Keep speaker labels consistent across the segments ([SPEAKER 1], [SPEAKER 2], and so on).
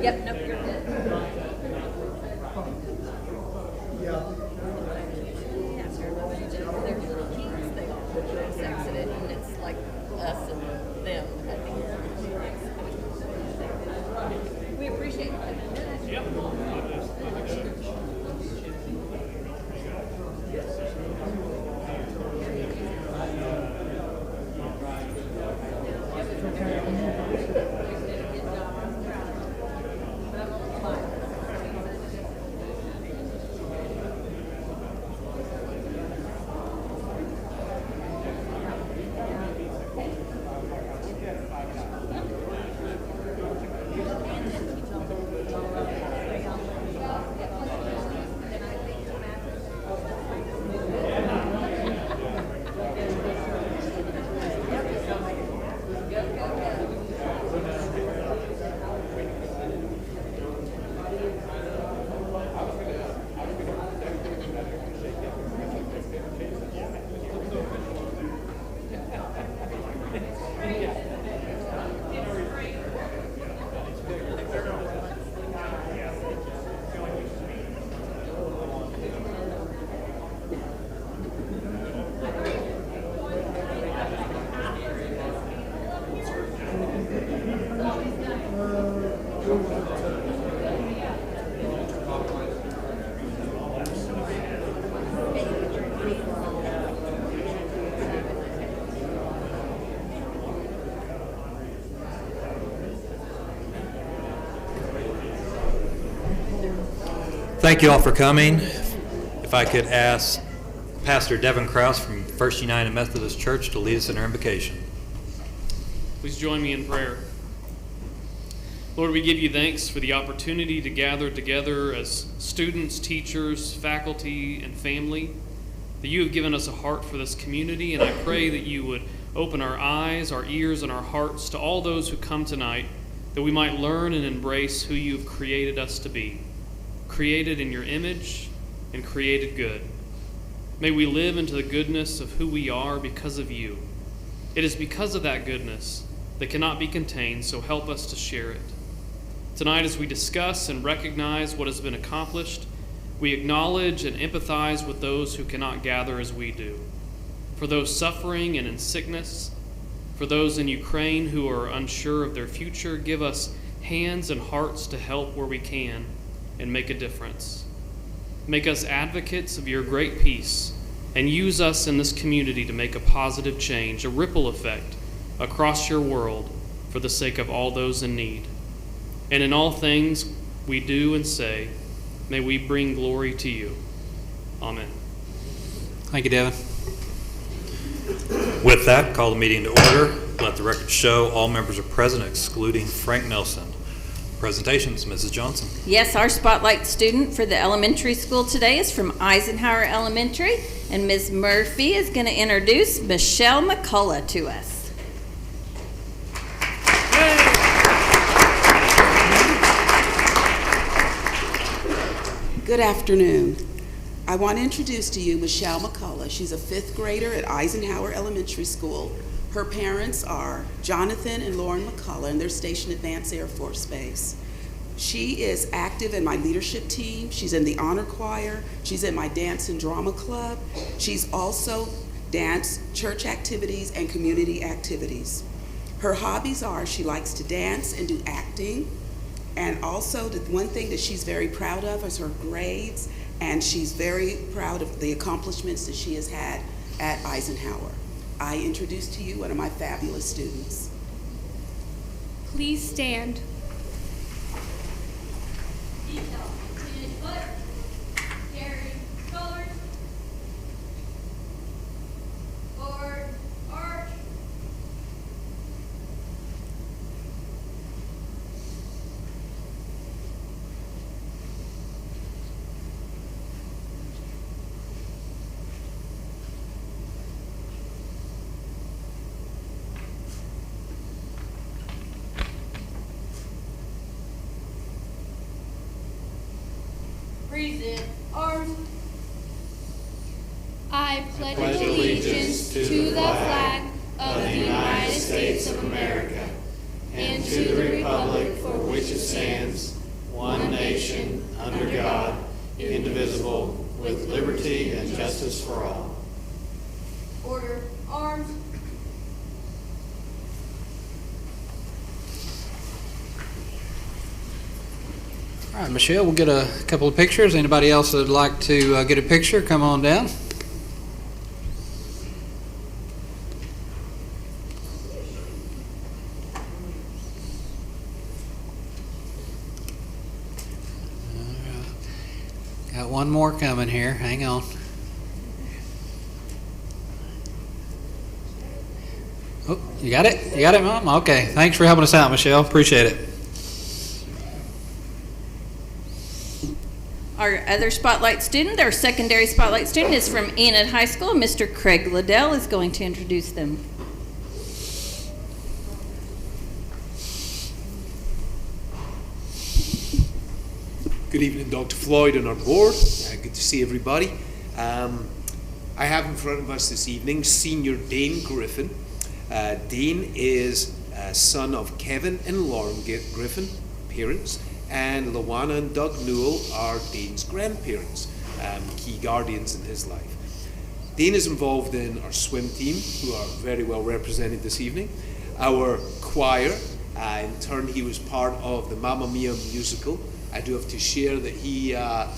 [SPEAKER 1] Yep, nope, you're good. They're little kings, they all exited, and it's like us and them. We appreciate it.
[SPEAKER 2] Yep.
[SPEAKER 3] Thank you all for coming. If I could ask Pastor Devin Krause from First United Methodist Church to lead us in our invocation.
[SPEAKER 2] Please join me in prayer. Lord, we give you thanks for the opportunity to gather together as students, teachers, faculty, and family, that you have given us a heart for this community, and I pray that you would open our eyes, our ears, and our hearts to all those who come tonight, that we might learn and embrace who you've created us to be, created in your image and created good. May we live into the goodness of who we are because of you. It is because of that goodness that cannot be contained, so help us to share it. Tonight, as we discuss and recognize what has been accomplished, we acknowledge and empathize with those who cannot gather as we do. For those suffering and in sickness, for those in Ukraine who are unsure of their future, give us hands and hearts to help where we can and make a difference. Make us advocates of your great peace, and use us in this community to make a positive change, a ripple effect across your world for the sake of all those in need. And in all things we do and say, may we bring glory to you. Amen.
[SPEAKER 3] Thank you, Devin. With that, call the meeting to order. Let the record show all members are present, excluding Frank Nelson. Presentations, Mrs. Johnson.
[SPEAKER 1] Yes, our spotlight student for the elementary school today is from Eisenhower Elementary, and Ms. Murphy is going to introduce Michelle Mccullough to us.
[SPEAKER 4] Good afternoon. I want to introduce to you Michelle Mccullough. She's a fifth grader at Eisenhower Elementary School. Her parents are Jonathan and Lauren Mccullough, and they're stationed at Vance Air Force Base. She is active in my leadership team. She's in the honor choir. She's in my dance and drama club. She's also dance, church activities, and community activities. Her hobbies are she likes to dance and do acting, and also the one thing that she's very proud of is her grades, and she's very proud of the accomplishments that she has had at Eisenhower. I introduce to you one of my fabulous students.
[SPEAKER 5] Please stand.
[SPEAKER 6] Forward.
[SPEAKER 5] to the flag of the United States of America, and to the republic for which it stands, one nation, under God, indivisible, with liberty and justice for all.
[SPEAKER 1] Order. Arms.
[SPEAKER 6] All right, Michelle, we'll get a couple of pictures. Anybody else that would like to get a picture, come on down. Got one more coming here. Hang on. Oh, you got it? You got it, Mom? Okay. Thanks for helping us out, Michelle. Appreciate it.
[SPEAKER 1] Our other spotlight student, our secondary spotlight student, is from Enid High School. Mr. Craig Liddell is going to introduce them.
[SPEAKER 7] Good evening, Dr. Floyd and our board. Good to see everybody. I have in front of us this evening Senior Dane Griffin. Dane is a son of Kevin and Lauren Griffin, parents, and Lawana and Doug Newell are Dane's grandparents, key guardians in his life. Dane is involved in our swim team, who are very well represented this evening, our choir. In turn, he was part of the Mamma Mia musical. I do have to share that he, at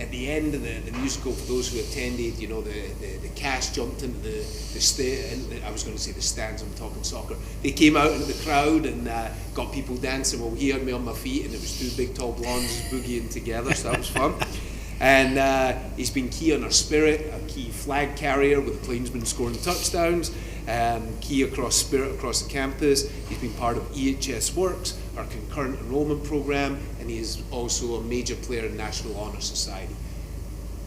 [SPEAKER 7] the end of the musical, for those who attended, you know, the cast jumped into I was going to say the stands, I'm talking soccer. They came out into the crowd and got people dancing. Well, he had me on my feet, and it was two big tall blondes boogieing together, so that was fun. And he's been key on our spirit, a key flag carrier with the Plainsmen scoring touchdowns, key across spirit across the campus. He's been part of EHS Works, our concurrent enrollment program, and he is also a major player in National Honor Society.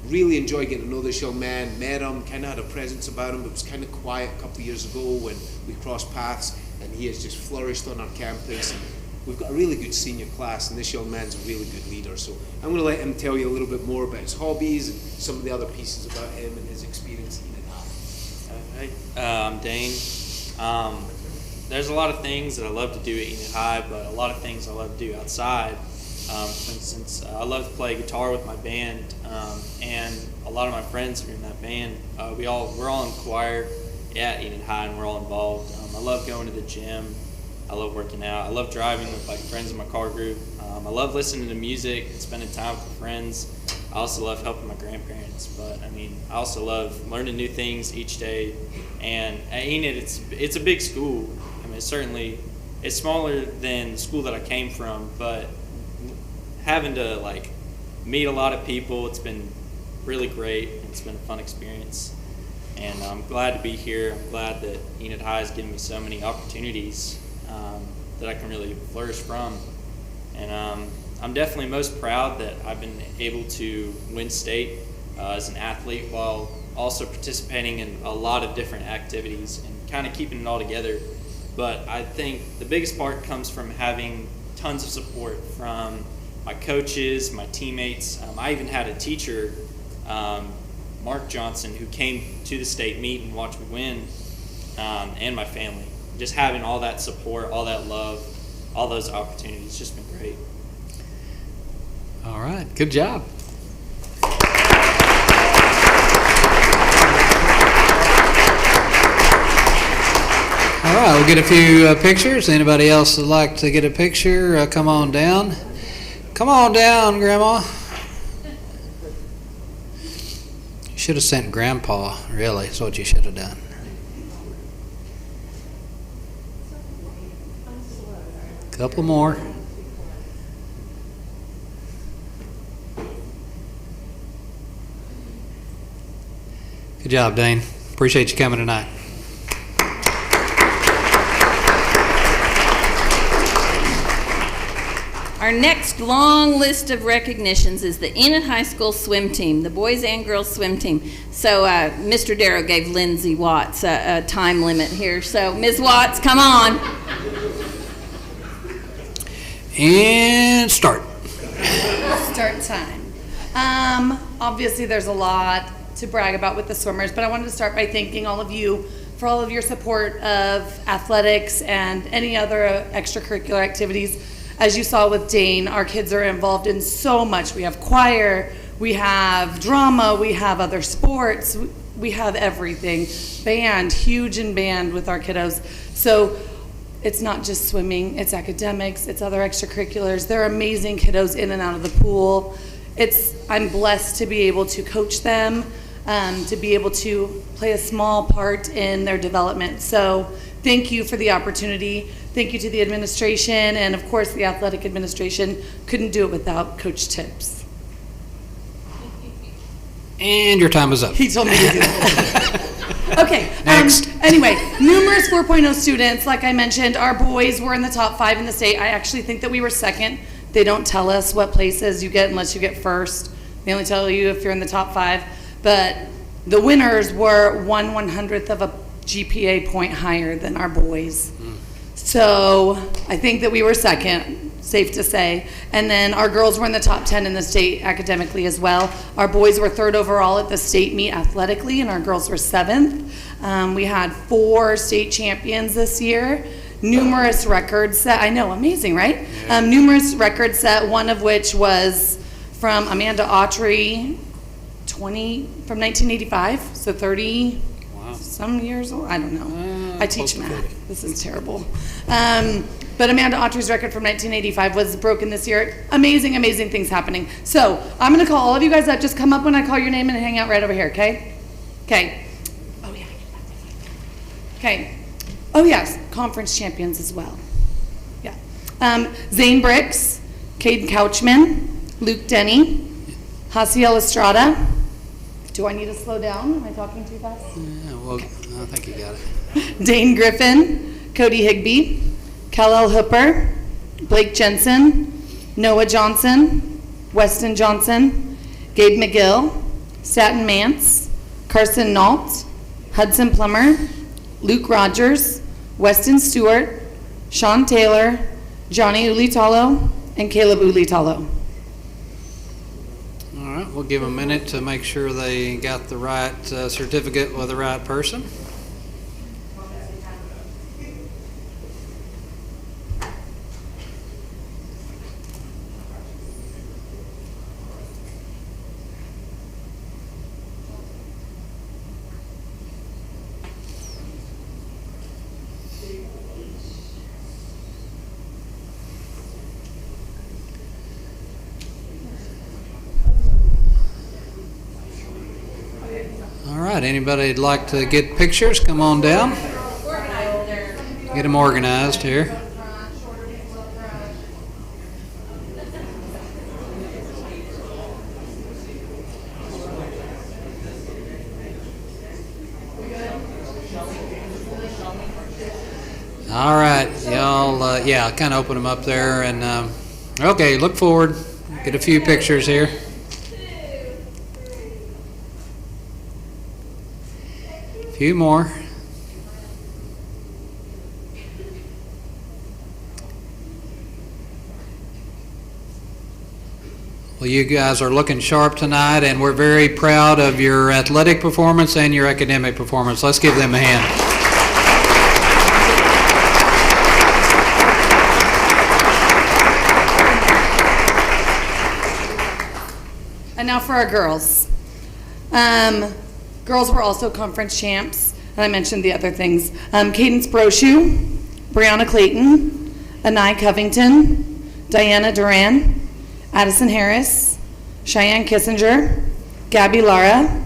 [SPEAKER 7] Really enjoyed getting to know this young man, met him, kind of had a presence about him, but was kind of quiet a couple of years ago when we crossed paths, and he has just flourished on our campus. We've got a really good senior class, and this young man's a really good leader. So I'm going to let him tell you a little bit more about his hobbies and some of the other pieces about him and his experience in Enid High.
[SPEAKER 8] I'm Dane. There's a lot of things that I love to do at Enid High, but a lot of things I love to do outside. For instance, I love to play guitar with my band, and a lot of my friends are in that band. We're all in choir at Enid High, and we're all involved. I love going to the gym. I love working out. I love driving with like friends in my car group. I love listening to music and spending time with friends. I also love helping my grandparents, but I mean, I also love learning new things each day. And at Enid, it's a big school. I mean, it's smaller than the school that I came from, but having to like meet a lot of people, it's been really great. It's been a fun experience, and I'm glad to be here. I'm glad that Enid High has given me so many opportunities that I can really flourish from. And I'm definitely most proud that I've been able to win state as an athlete while also participating in a lot of different activities and kind of keeping it all together. But I think the biggest part comes from having tons of support from my coaches, my teammates. I even had a teacher, Mark Johnson, who came to the state meet and watched me win, and my family. Just having all that support, all that love, all those opportunities, it's just been great.
[SPEAKER 6] All right, good job. All right, we'll get a few pictures. Anybody else would like to get a picture, come on down. Come on down, Grandma. You should have sent Grandpa, really, is what you should have done. Couple more. Good job, Dane. Appreciate you coming tonight.
[SPEAKER 1] Our next long list of recognitions is the Enid High School swim team, the boys and girls swim team. So Mr. Darrow gave Lindsay Watts a time limit here. So Ms. Watts, come on.
[SPEAKER 6] And start.
[SPEAKER 9] Start time. Obviously there's a lot to brag about with the swimmers, but I wanted to start by thanking all of you for all of your support of athletics and any other extracurricular activities. As you saw with Dane, our kids are involved in so much. We have choir, we have drama, we have other sports, we have everything. Band, huge in band with our kiddos. So it's not just swimming, it's academics, it's other extracurriculars. They're amazing kiddos in and out of the pool. I'm blessed to be able to coach them, to be able to play a small part in their development. So thank you for the opportunity. Thank you to the administration, and of course the athletic administration. Couldn't do it without Coach Tips.
[SPEAKER 6] And your time is up.
[SPEAKER 9] He told me to do it. Okay.
[SPEAKER 6] Next.
[SPEAKER 9] Anyway, numerous 4.0 students. Like I mentioned, our boys were in the top 5 in the state. I actually think that we were second. They don't tell us what places you get unless you get first. They only tell you if you're in the top 5. But the winners were 1/100th of a GPA point higher than our boys. So I think that we were second, safe to say. And then our girls were in the top 10 in the state academically as well. Our boys were 3rd overall at the state meet athletically, and our girls were 7th. We had 4 state champions this year. Numerous records set. I know, amazing, right?
[SPEAKER 6] Yeah.
[SPEAKER 9] Numerous records set, one of which was from Amanda Autry, from 1985, so 30 some years old. I don't know. I teach math. This is terrible. But Amanda Autry's record from 1985 was broken this year. Amazing, amazing things happening. So I'm going to call all of you guys up. Just come up when I call your name and hang out right over here, okay? Okay. Oh, yeah. Okay. Oh, yes. Conference champions as well. Yeah. Zane Bricks, Caden Couchman, Luke Denny, Hasiel Estrada. Do I need to slow down? Am I talking too fast?
[SPEAKER 6] Yeah, well, I think you got it.
[SPEAKER 9] Dane Griffin, Cody Higbee, Kal-El Hooper, Blake Jensen, Noah Johnson, Weston Johnson, Gabe McGill, Staten Mance, Carson Nault, Hudson Plummer, Luke Rogers, Weston Stewart, Sean Taylor, Johnny Ulitalo, and Caleb Ulitalo.
[SPEAKER 6] All right, we'll give them a minute to make sure they got the right certificate with the right person. All right, anybody'd like to get pictures, come on down. Get them organized here. All right, y'all, yeah, kind of open them up there. And okay, look forward, get a few pictures here. Few more. Well, you guys are looking sharp tonight, and we're very proud of your athletic performance and your academic performance. Let's give them a hand.
[SPEAKER 9] And now for our girls. Girls were also conference champs, and I mentioned the other things. Cadence Brochu, Brianna Clayton, Anai Covington, Diana Duran, Addison Harris, Cheyenne Kissinger, Gabby Lara,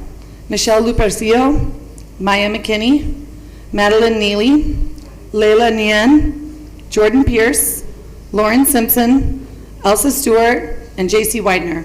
[SPEAKER 9] Michelle Lupercio, Maya McKinney, Madeline Neely, Layla Nien, Jordan Pierce, Lauren Simpson, Elsa Stewart, and JC Widener.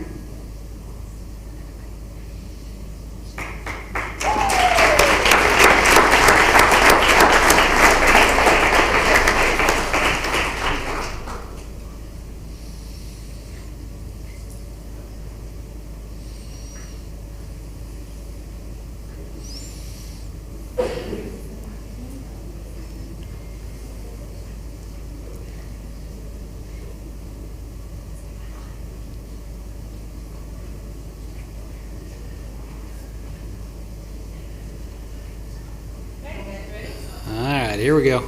[SPEAKER 6] right, here we go.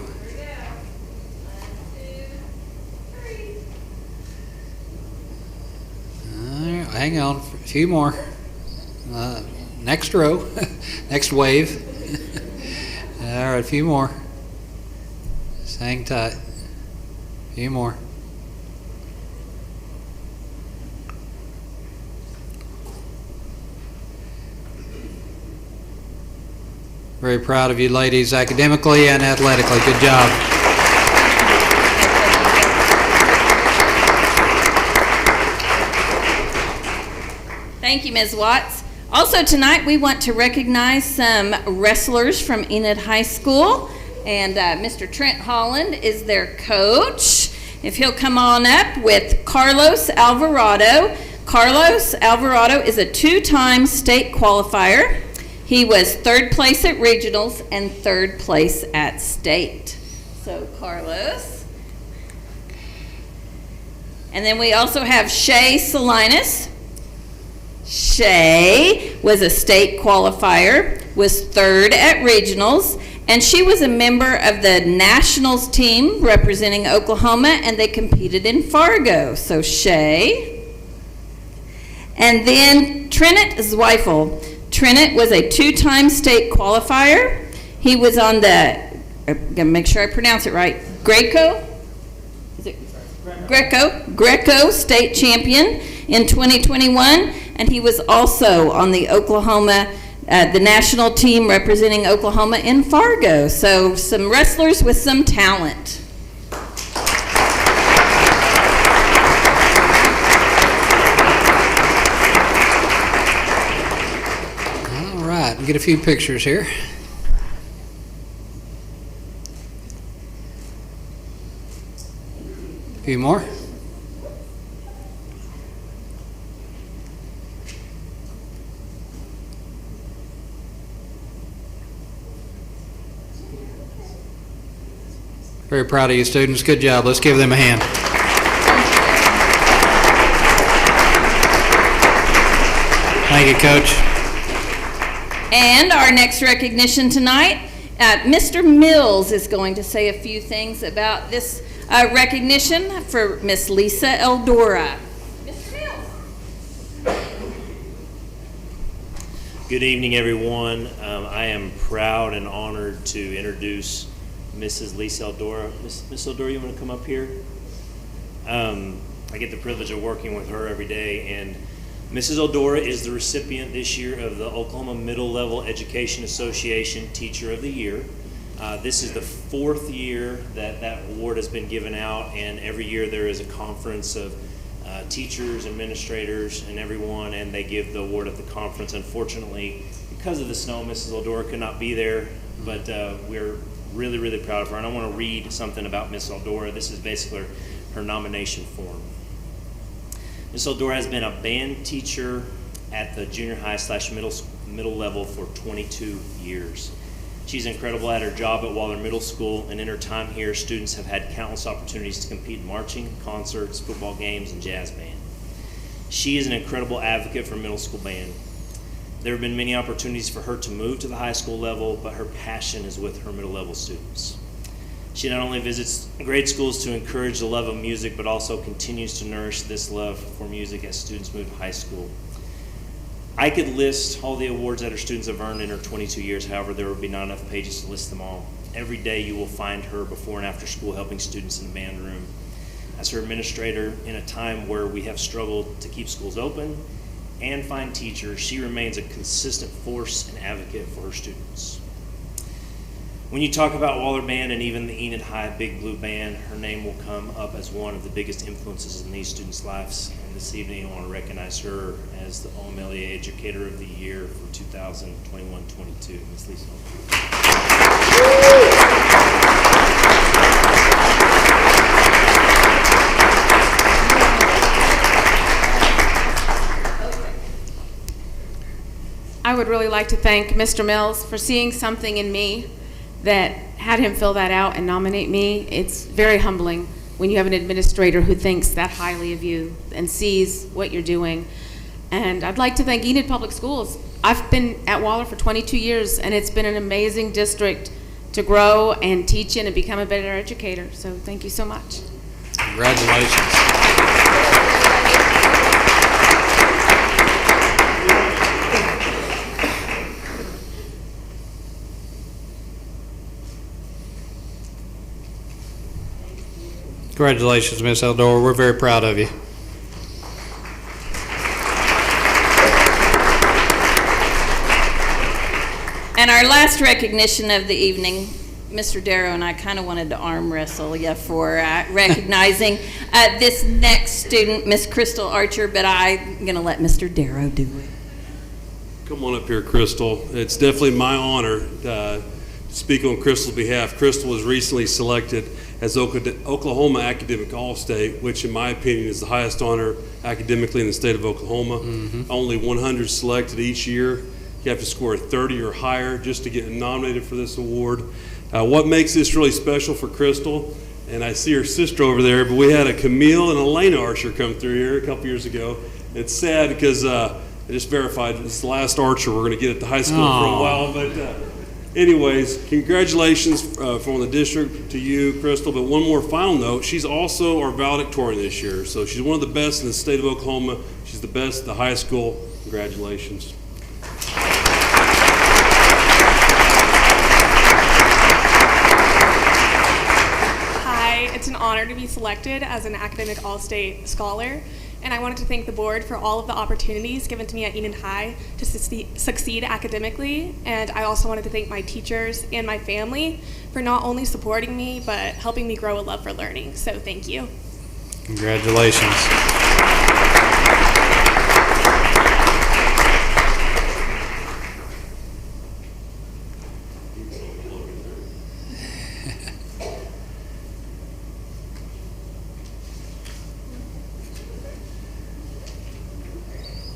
[SPEAKER 6] All right, hang on, a few more. Next row, next wave. All right, a few more. Just hang tight. A few more. Very proud of you ladies, academically and athletically. Good job.
[SPEAKER 1] Thank you, Ms. Watts. Also tonight, we want to recognize some wrestlers from Enid High School, and Mr. Trent Holland is their coach. If he'll come on up with Carlos Alvarado. Carlos Alvarado is a 2-time state qualifier. He was 3rd place at regionals and 3rd place at state. So Carlos. And then we also have Shay Salinas. Shay was a state qualifier, was 3rd at regionals, and she was a member of the nationals team representing Oklahoma, and they competed in Fargo. So Shay. And then Trent Zweifel. Trent was a 2-time state qualifier. He was on the, I'm gonna make sure I pronounce it right, Greco state champion in 2021, and he was also on the Oklahoma, the national team representing Oklahoma in Fargo. So some wrestlers with some talent.
[SPEAKER 6] Get a few pictures here. A few more. Very proud of you students. Good job. Let's give them a hand. Thank you, Coach.
[SPEAKER 1] And our next recognition tonight, Mr. Mills is going to say a few things about this recognition for Miss Lisa Eldora. Mr. Mills.
[SPEAKER 10] Good evening, everyone. I am proud and honored to introduce Mrs. Lisa Eldora. Miss Eldora, you want to come up here? I get the privilege of working with her every day, and Mrs. Eldora is the recipient this year of the Oklahoma Middle Level Education Association Teacher of the Year. This is the 4th year that that award has been given out, and every year there is a conference of teachers, administrators, and everyone, and they give the award at the conference. Unfortunately, because of the snow, Mrs. Eldora could not be there, but we're really, really proud of her. And I want to read something about Miss Eldora. This is basically her nomination form. Ms. Eldora has been a band teacher at the junior high / middle level for 22 years. She's incredible at her job at Waller Middle School, and in her time here, students have had countless opportunities to compete in marching, concerts, football games, and jazz band. She is an incredible advocate for middle school band. There have been many opportunities for her to move to the high school level, but her passion is with her middle level students. She not only visits grade schools to encourage the love of music, but also continues to nourish this love for music as students move to high school. I could list all the awards that her students have earned in her 22 years, however, there would be not enough pages to list them all. Every day you will find her before and after school helping students in the band room. As her administrator, in a time where we have struggled to keep schools open and find teachers, she remains a consistent force and advocate for her students. When you talk about Waller Band and even the Enid High Big Blue Band, her name will come up as one of the biggest influences in these students' lives. And this evening I want to recognize her as the OMLA Educator of the Year for 2021-22, Ms. Lisa.
[SPEAKER 11] I would really like to thank Mr. Mills for seeing something in me that had him fill that out and nominate me. It's very humbling when you have an administrator who thinks that highly of you and sees what you're doing. And I'd like to thank Enid Public Schools. I've been at Waller for 22 years, and it's been an amazing district to grow and teach in and become a better educator. So thank you so much.
[SPEAKER 6] Congratulations. Congratulations, Miss Eldora. We're very proud of you.
[SPEAKER 1] And our last recognition of the evening, Mr. Darrow and I kind of wanted to arm wrestle you for recognizing this next student, Miss Crystal Archer, but I'm going to let Mr. Darrow do it.
[SPEAKER 12] Come on up here, Crystal. It's definitely my honor to speak on Crystal's behalf. Crystal was recently selected as Oklahoma Academic All-State, which in my opinion is the highest honor academically in the state of Oklahoma. Only 100 selected each year. You have to score a 30 or higher just to get nominated for this award. What makes this really special for Crystal, and I see her sister over there, but we had a Camille and Elena Archer come through here a couple years ago. It's sad because I just verified it's the last Archer we're going to get at the high school for a while. But anyways, congratulations from the district to you, Crystal. But one more final note, she's also our valedictorian this year. So she's one of the best in the state of Oklahoma. She's the best at the high school. Congratulations.
[SPEAKER 13] It's an honor to be selected as an academic all-state scholar, and I wanted to thank the board for all of the opportunities given to me at Enid High to succeed academically, and I also wanted to thank my teachers and my family for not only supporting me, but helping me grow a love for learning, so thank you.
[SPEAKER 6] Congratulations.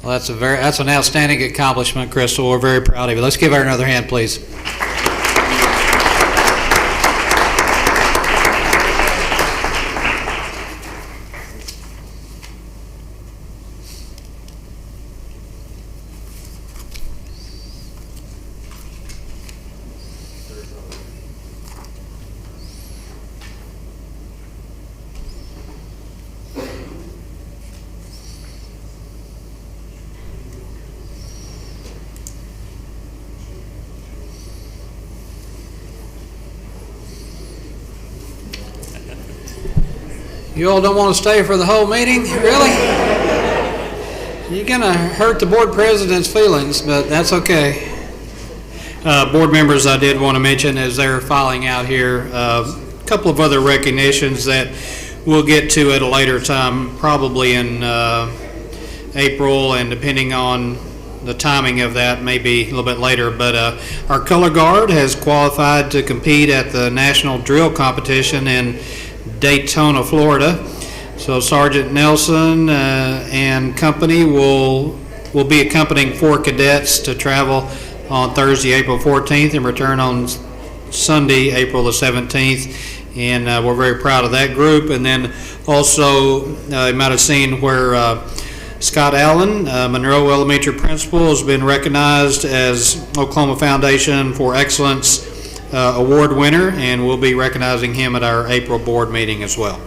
[SPEAKER 6] Well, that's an outstanding accomplishment, Crystal. We're very proud of you. Let's give her another hand, please. You all don't want to stay for the whole meeting? Really? You're going to hurt the board president's feelings, but that's okay. Board members, I did want to mention as they're filing out here, a couple of other recognitions that we'll get to at a later time, probably in April, and depending on the timing of that, maybe a little bit later. But our color guard has qualified to compete at the National Drill Competition in Daytona, Florida. So Sergeant Nelson and company will be accompanying 4 cadets to travel on Thursday, April 14th, and return on Sunday, April the 17th. And we're very proud of that group. And then also, you might have seen where Scott Allen, Monroe Elementary Principal, has been recognized as Oklahoma Foundation for Excellence award winner, and we'll be recognizing him at our April board meeting as well.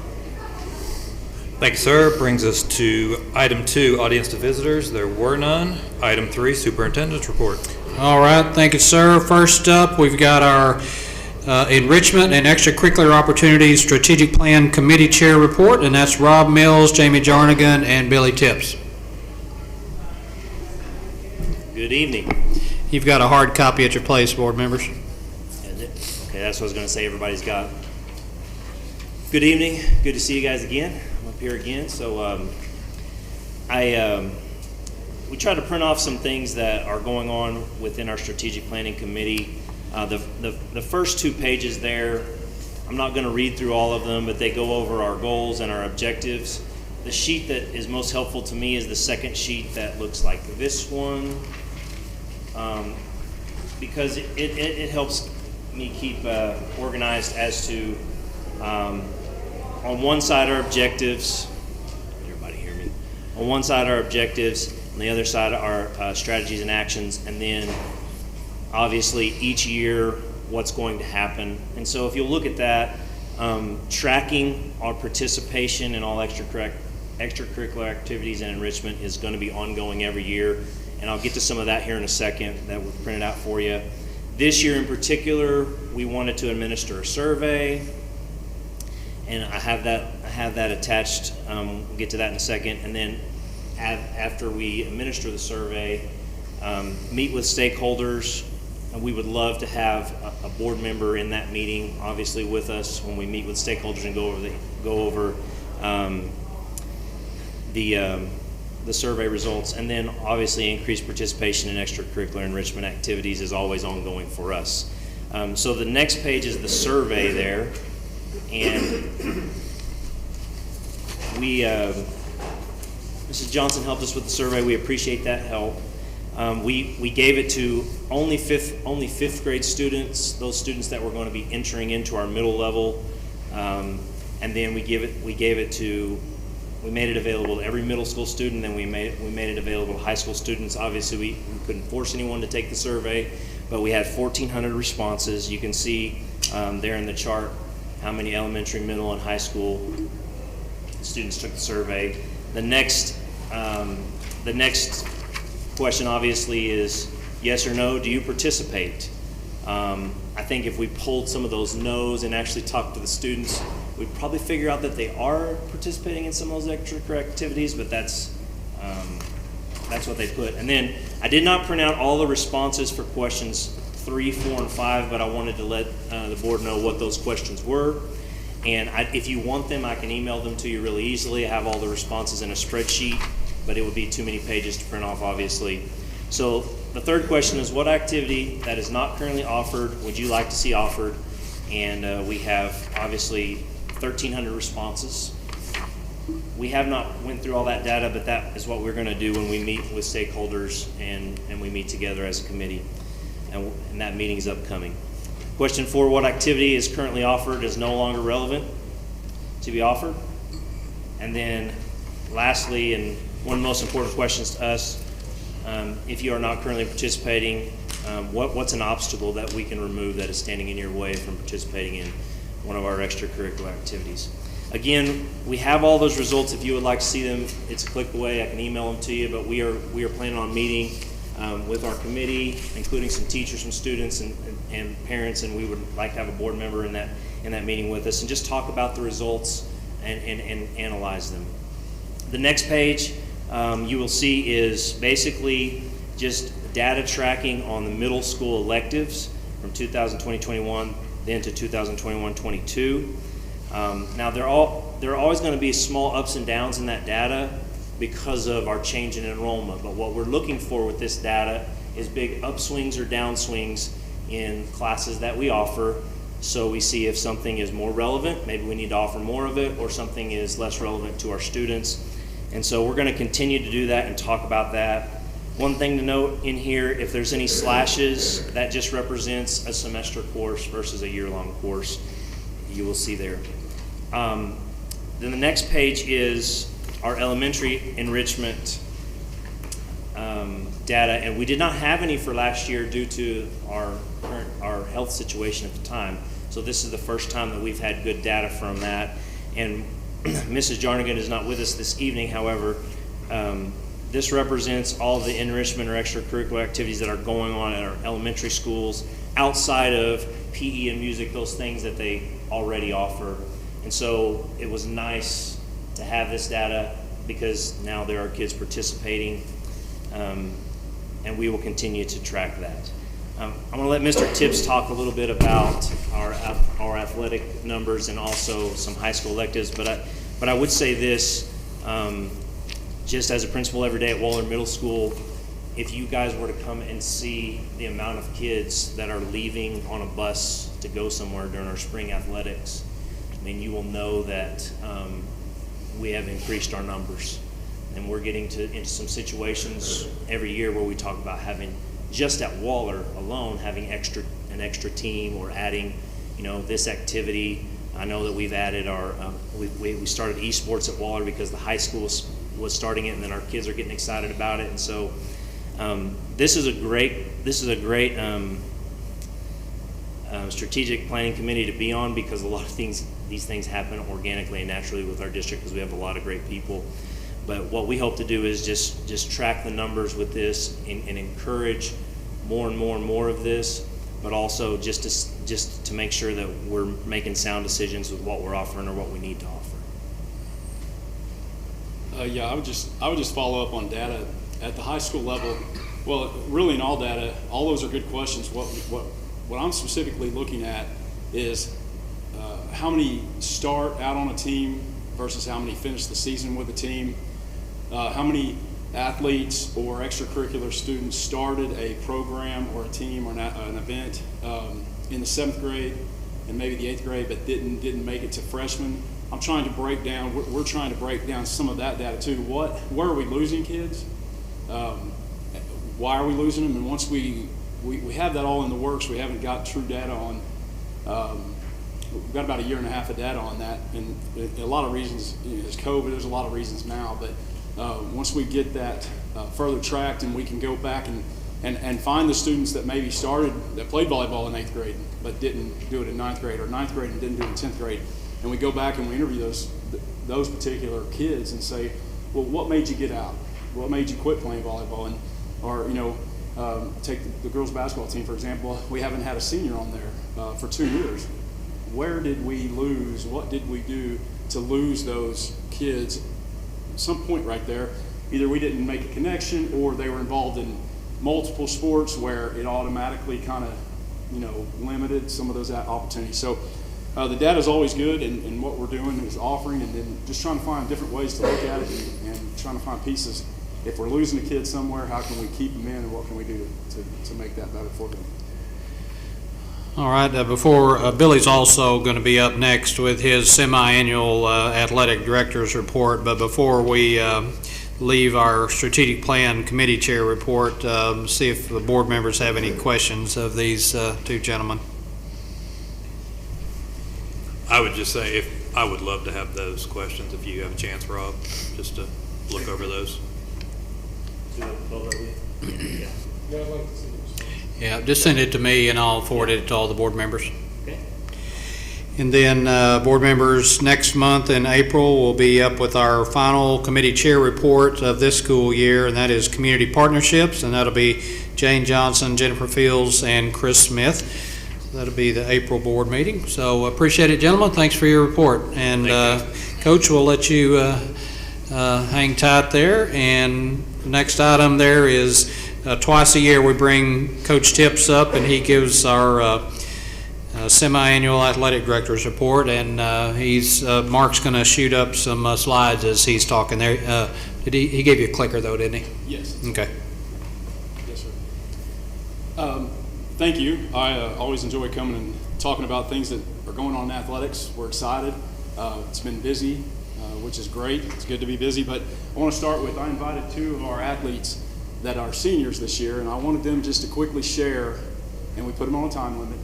[SPEAKER 3] Thank you, sir. Brings us to item 2, audience to visitors. There were none. Item 3, superintendent's report.
[SPEAKER 6] All right, thank you, sir. First up, we've got our Enrichment and Extracurricular Opportunities Strategic Plan Committee Chair report, and that's Rob Mills, Jamie Jarnigan, and Billy Tips.
[SPEAKER 10] Good evening.
[SPEAKER 6] You've got a hard copy at your place, board members.
[SPEAKER 10] Okay, that's what I was going to say. Everybody's got. Good evening. Good to see you guys again. I'm up here again. So we try to print off some things that are going on within our strategic planning committee. The first 2 pages there, I'm not going to read through all of them, but they go over our goals and our objectives. The sheet that is most helpful to me is the second sheet that looks like this one, because it helps me keep organized as to on one side our objectives. Can everybody hear me? On one side our objectives, on the other side our strategies and actions, and then obviously each year what's going to happen. And so if you'll look at that, tracking our participation in all extracurricular activities and enrichment is going to be ongoing every year. And I'll get to some of that here in a second that we've printed out for you. This year in particular, we wanted to administer a survey, and I have that attached. We'll get to that in a second. And then after we administer the survey, meet with stakeholders. And we would love to have a board member in that meeting, obviously with us when we meet with stakeholders and go over the survey results. And then obviously increased participation in extracurricular enrichment activities is always ongoing for us. So the next page is the survey there, and Mrs. Johnson helped us with the survey. We appreciate that help. We gave it to only fifth grade students, those students that were going to be entering into our middle level, and then we made it available to every middle school student. Then we made it available to high school students. Obviously, we couldn't force anyone to take the survey, but we had 1,400 responses. You can see there in the chart how many elementary, middle, and high school students took the survey. The next question obviously is yes or no, do you participate? I think if we pulled some of those no's and actually talked to the students, we'd probably figure out that they are participating in some of those extracurricular activities, but that's what they put. And then I did not print out all the responses for questions 3, 4, and 5, but I wanted to let the board know what those questions were. And if you want them, I can email them to you really easily. I have all the responses in a spreadsheet, but it would be too many pages to print off, obviously. So the third question is, what activity that is not currently offered would you like to see offered? And we have obviously 1,300 responses. We have not went through all that data, but that is what we're going to do when we meet with stakeholders and we meet together as a committee. And that meeting is upcoming. Question 4, what activity is currently offered is no longer relevant to be offered? And then lastly, and one of the most important questions to us, if you are not currently participating, what's an obstacle that we can remove that is standing in your way from participating in one of our extracurricular activities? Again, we have all those results. If you would like to see them, it's a click away. I can email them to you, but we are planning on meeting with our committee, including some teachers, some students, and parents, and we would like to have a board member in that meeting with us and just talk about the results and analyze them. The next page you will see is basically just data tracking on the middle school electives from 2020-21 then to 2021-22. Now there are always going to be small ups and downs in that data because of our change in enrollment, but what we're looking for with this data is big upswings or downswings in classes that we offer, so we see if something is more relevant, maybe we need to offer more of it, or something is less relevant to our students. And so we're going to continue to do that and talk about that. One thing to note in here, if there's any slashes, that just represents a semester course versus a year-long course. You will see there. Then the next page is our elementary enrichment data, and we did not have any for last year due to our health situation at the time. So this is the first time that we've had good data from that. And Mrs. Jarnigan is not with us this evening. However, this represents all the enrichment or extracurricular activities that are going on at our elementary schools outside of PE and music, those things that they already offer. And so it was nice to have this data because now there are kids participating, and we will continue to track that. I'm going to let Mr. Tibbs talk a little bit about our athletic numbers and also some high school electives, but I would say this, just as a principal every day at Waller Middle School, if you guys were to come and see the amount of kids that are leaving on a bus to go somewhere during our spring athletics, I mean, you will know that we have increased our numbers. And we're getting into some situations every year where we talk about having, just at Waller alone, having an extra team or adding, this activity. I know that we've added we started esports at Waller because the high school was starting it, and then our kids are getting excited about it. And so strategic planning committee to be on, because a lot of these things happen organically and naturally with our district because we have a lot of great people. But what we hope to do is just track the numbers with this and encourage more and more and more of this, but also just to make sure that we're making sound decisions with what we're offering or what we need to offer.
[SPEAKER 14] Yeah, I would just follow up on data at the high school level. Well, really in all data, all those are good questions. What I'm specifically looking at is how many start out on a team versus how many finish the season with a team. How many athletes or extracurricular students started a program or a team or an event in the 7th grade and maybe the 8th grade, but didn't make it to freshman. I'm trying to break down. We're trying to break down some of that data too. Where are we losing kids? Why are we losing them? And once we have that all in the works, we haven't got true data on. We've got about 1.5 years of data on that, and a lot of reasons. There's COVID. There's a lot of reasons now, but once we get that further tracked, and we can go back and find the students that maybe that played volleyball in 8th grade but didn't do it in 9th grade, or 9th grade and didn't do it in 10th grade, and we go back and we interview those particular kids and say, well, what made you get out? What made you quit playing volleyball? Take the girls basketball team, for example. We haven't had a senior on there for 2 years. Where did we lose? What did we do to lose those kids? At some point right there, either we didn't make a connection, or they were involved in multiple sports where it automatically kind of, limited some of those opportunities. So the data is always good, and what we're doing is offering, and then just trying to find different ways to look at it and trying to find pieces. If we're losing a kid somewhere, how can we keep them in, and what can we do to make that better for them?
[SPEAKER 6] All right, before Billy's also going to be up next with his semi-annual athletic director's report, but before we leave our strategic plan committee chair report, see if the board members have any questions of these two gentlemen.
[SPEAKER 3] I would just say, I would love to have those questions if you have a chance, Rob, just to look over those.
[SPEAKER 6] Yeah, just send it to me and I'll forward it to all the board members.
[SPEAKER 10] Okay.
[SPEAKER 6] And then board members, next month in April, we'll be up with our final committee chair report of this school year, and that is community partnerships, and that'll be Jane Johnson, Jennifer Fields, and Chris Smith. So that'll be the April board meeting. So appreciate it, gentlemen. Thanks for your report. And Coach, we'll let you hang tight there. And the next item there is twice a year we bring Coach Tips up, and he gives our semi-annual athletic director's report, and Mark's going to shoot up some slides as he's talking there. He gave you a clicker though, didn't he?
[SPEAKER 14] Yes.
[SPEAKER 6] Okay.
[SPEAKER 14] Yes, sir. Thank you. I always enjoy coming and talking about things that are going on in athletics. We're excited. It's been busy, which is great. It's good to be busy, but I want to start with, I invited 2 of our athletes that are seniors this year, and I wanted them just to quickly share, and we put them on a time limit.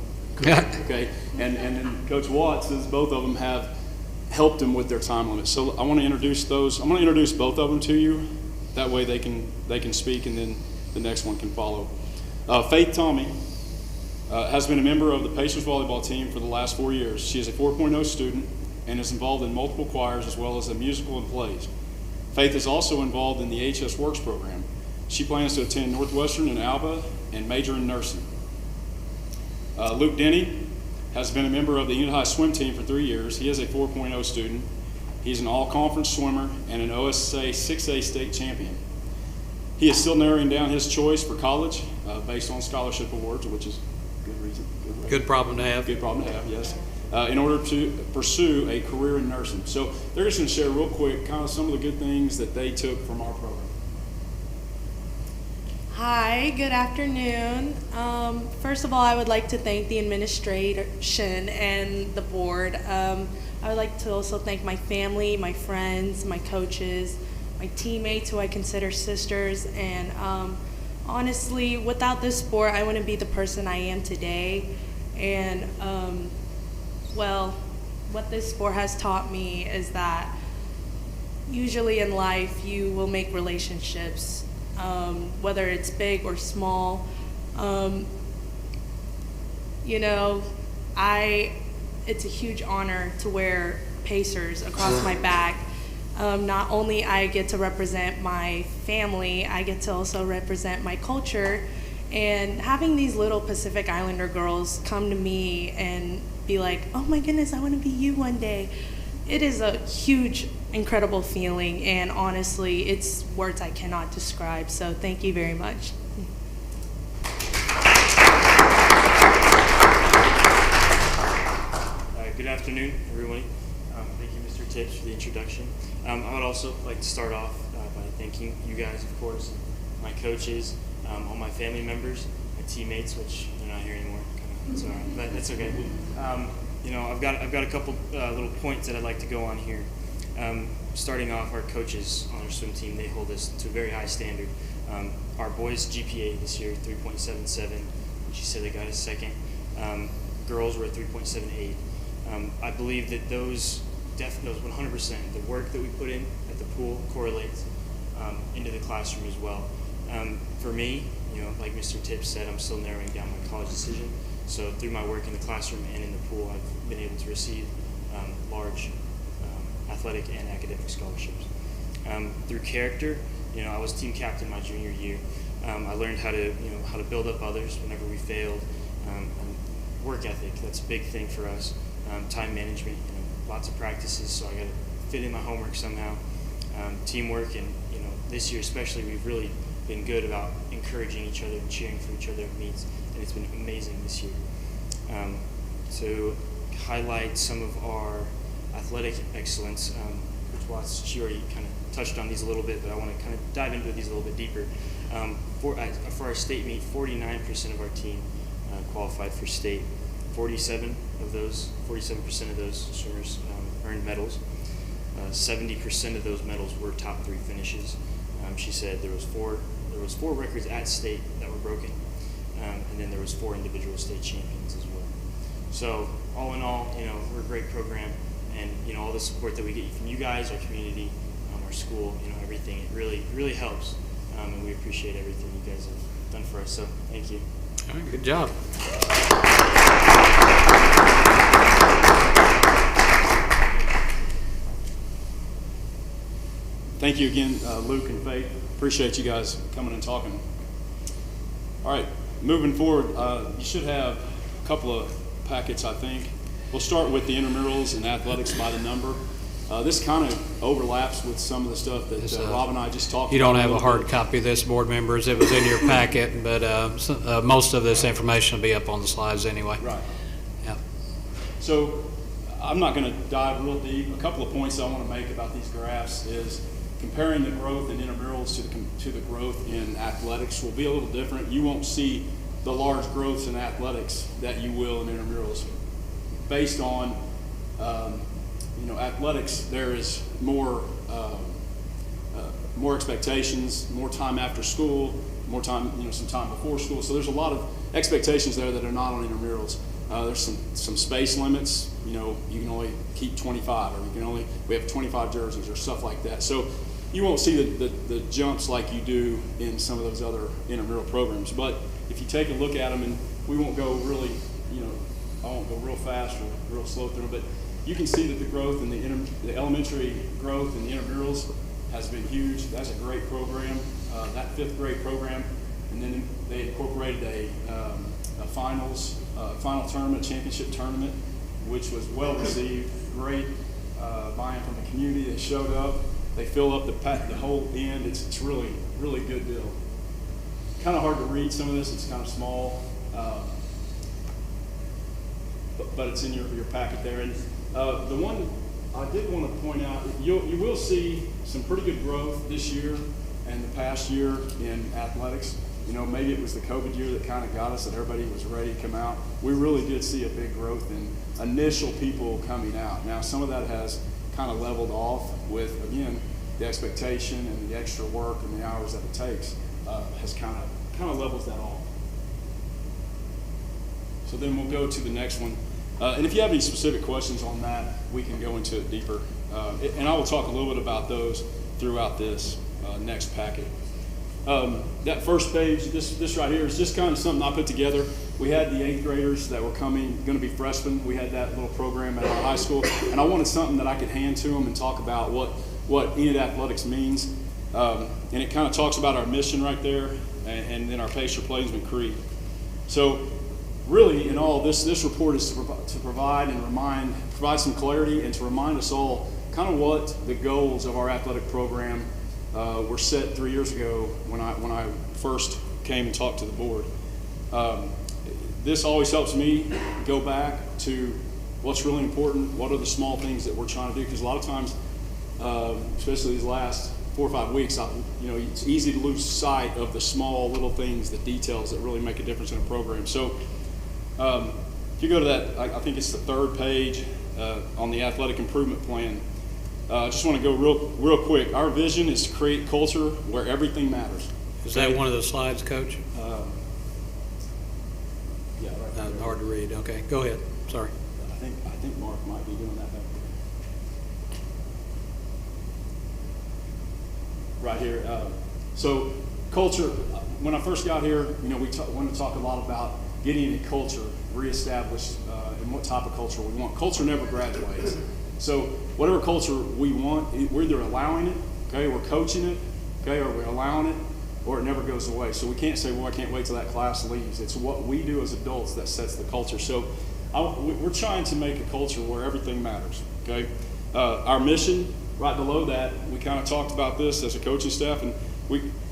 [SPEAKER 14] Okay, and then Coach Watts says both of them have helped them with their time limit. So I want to introduce those. I'm going to introduce both of them to you. That way they can speak, and then the next one can follow. Faith Tommy has been a member of the Pacers volleyball team for the last 4 years. She is a 4.0 student and is involved in multiple choirs as well as a musical and plays. Faith is also involved in the HS Works program. She plans to attend Northwestern in Alba and major in nursing. Luke Denny has been a member of the Enid High swim team for 3 years. He is a 4.0 student. He's an all-conference swimmer and an OSA 6A state champion. He is still narrowing down his choice for college based on scholarship awards, which is a good reason.
[SPEAKER 6] Good problem to have.
[SPEAKER 14] Good problem to have, yes. In order to pursue a career in nursing. So they're just going to share real quick kind of some of the good things that they took from our program.
[SPEAKER 13] Hi, good afternoon. First of all, I would like to thank the administration and the board. I would like to also thank my family, my friends, my coaches, my teammates who I consider sisters, and honestly, without this sport, I wouldn't be the person I am today. And well, what this sport has taught me is that usually in life you will make relationships, whether it's big or small. It's a huge honor to wear Pacers across my back. Not only I get to represent my family, I get to also represent my culture. And having these little Pacific Islander girls come to me and be like, oh my goodness, I want to be you one day. It is a huge, incredible feeling, and honestly, it's words I cannot describe. So thank you very much.
[SPEAKER 10] Good afternoon, everyone. Thank you, Mr. Tips, for the introduction. I would also like to start off by thanking you guys, of course, my coaches, all my family members, my teammates, which they're not here anymore. It's all right, but that's okay. I've got a couple little points that I'd like to go on here. Starting off, our coaches on our swim team, they hold us to a very high standard. Our boys' GPA this year, 3.77, which you said they got a second. Girls were at 3.78. I believe that those 100%, the work that we put in at the pool correlates into the classroom as well. For me, like Mr. Tips said, I'm still narrowing down my college decision. So through my work in the classroom and in the pool, I've been able to receive large athletic and academic scholarships. Through character, I was team captain my junior year. I learned how to build up others whenever we failed. And work ethic, that's a big thing for us. Time management, lots of practices, so I got to fit in my homework somehow. Teamwork, and this year especially, we've really been good about encouraging each other and cheering for each other at meets, and it's been amazing this year. To highlight some of our athletic excellence, which she already kind of touched on these a little bit, but I want to kind of dive into these a little bit deeper. For our state meet, 49% of our team qualified for state. 47% of those swimmers earned medals. 70% of those medals were top 3 finishes. She said there was four records at state that were broken, and then there was 4 individual state champions as well. So all in all, we're a great program, and all the support that we get from you guys, our community, our school, everything, it really helps, and we appreciate everything you guys have done for us. So thank you.
[SPEAKER 6] All right, good job.
[SPEAKER 14] Thank you again, Luke and Faith. Appreciate you guys coming and talking. All right, moving forward, you should have a couple of packets, I think. We'll start with the Intramurals and Athletics by the number. This kind of overlaps with some of the stuff that Rob and I just talked about.
[SPEAKER 6] You don't have a hard copy of this, board members. It was in your packet, but most of this information will be up on the slides anyway.
[SPEAKER 14] Right.
[SPEAKER 6] Yeah.
[SPEAKER 14] So I'm not going to dive real deep. A couple of points I want to make about these graphs is comparing the growth in intramurals to the growth in athletics will be a little different. You won't see the large growths in athletics that you will in intramurals. Based on athletics, there is more expectations, more time after school, more time, some time before school. So there's a lot of expectations there that are not on intramurals. There's some space limits. You can only keep 25, or we have 25 jerseys or stuff like that. So you won't see the jumps like you do in some of those other intramural programs. But if you take a look at them, and we won't go really, I won't go real fast or real slow through them, but you can see that the growth in the elementary growth in the intramurals has been huge. That's a great program, that 5th grade program. And then they incorporated a final tournament, championship tournament, which was well received. Great buy-in from the community. They showed up. They fill up the whole end. It's really, really good deal. Kind of hard to read some of this. It's kind of small, but it's in your packet there. And the one I did want to point out, you will see some pretty good growth this year and the past year in athletics. Maybe it was the COVID year that kind of got us, that everybody was ready to come out. We really did see a big growth in initial people coming out. Now, some of that has kind of leveled off with, again, the expectation and the extra work and the hours that it takes has kind of levels that off. So then we'll go to the next one. And if you have any specific questions on that, we can go into it deeper. And I will talk a little bit about those throughout this next packet. That first page, this right here, is just kind of something I put together. we had the 8th graders that were going to be freshmen. We had that little program at our high school, and I wanted something that I could hand to them and talk about what Enid Athletics means. And it kind of talks about our mission right there, and then our Pacer Plainsman Creed. So really, in all, this report is to provide some clarity and to remind us all kind of what the goals of our athletic program were set 3 years ago when I first came and talked to the board. This always helps me go back to what's really important, what are the small things that we're trying to do, because a lot of times, especially these last 4 or 5 weeks, it's easy to lose sight of the small little things, the details that really make a difference in a program. So if you go to that, I think it's the 3rd page on the athletic improvement plan. I just want to go real quick. Our vision is to create culture where everything matters.
[SPEAKER 6] Is that one of the slides, Coach?
[SPEAKER 14] Yeah, right.
[SPEAKER 6] Hard to read. Okay, go ahead. Sorry.
[SPEAKER 14] I think Mark might be doing that back there. Right here. So culture. When I first got here, we wanted to talk a lot about getting a culture reestablished and what type of culture we want. Culture never graduates. So whatever culture we want, we're either allowing it, okay, we're coaching it, okay, or we're allowing it, or it never goes away. So we can't say, well, I can't wait till that class leaves. It's what we do as adults that sets the culture. So we're trying to make a culture where everything matters, okay? Our mission, right below that, we kind of talked about this as a coaching staff, and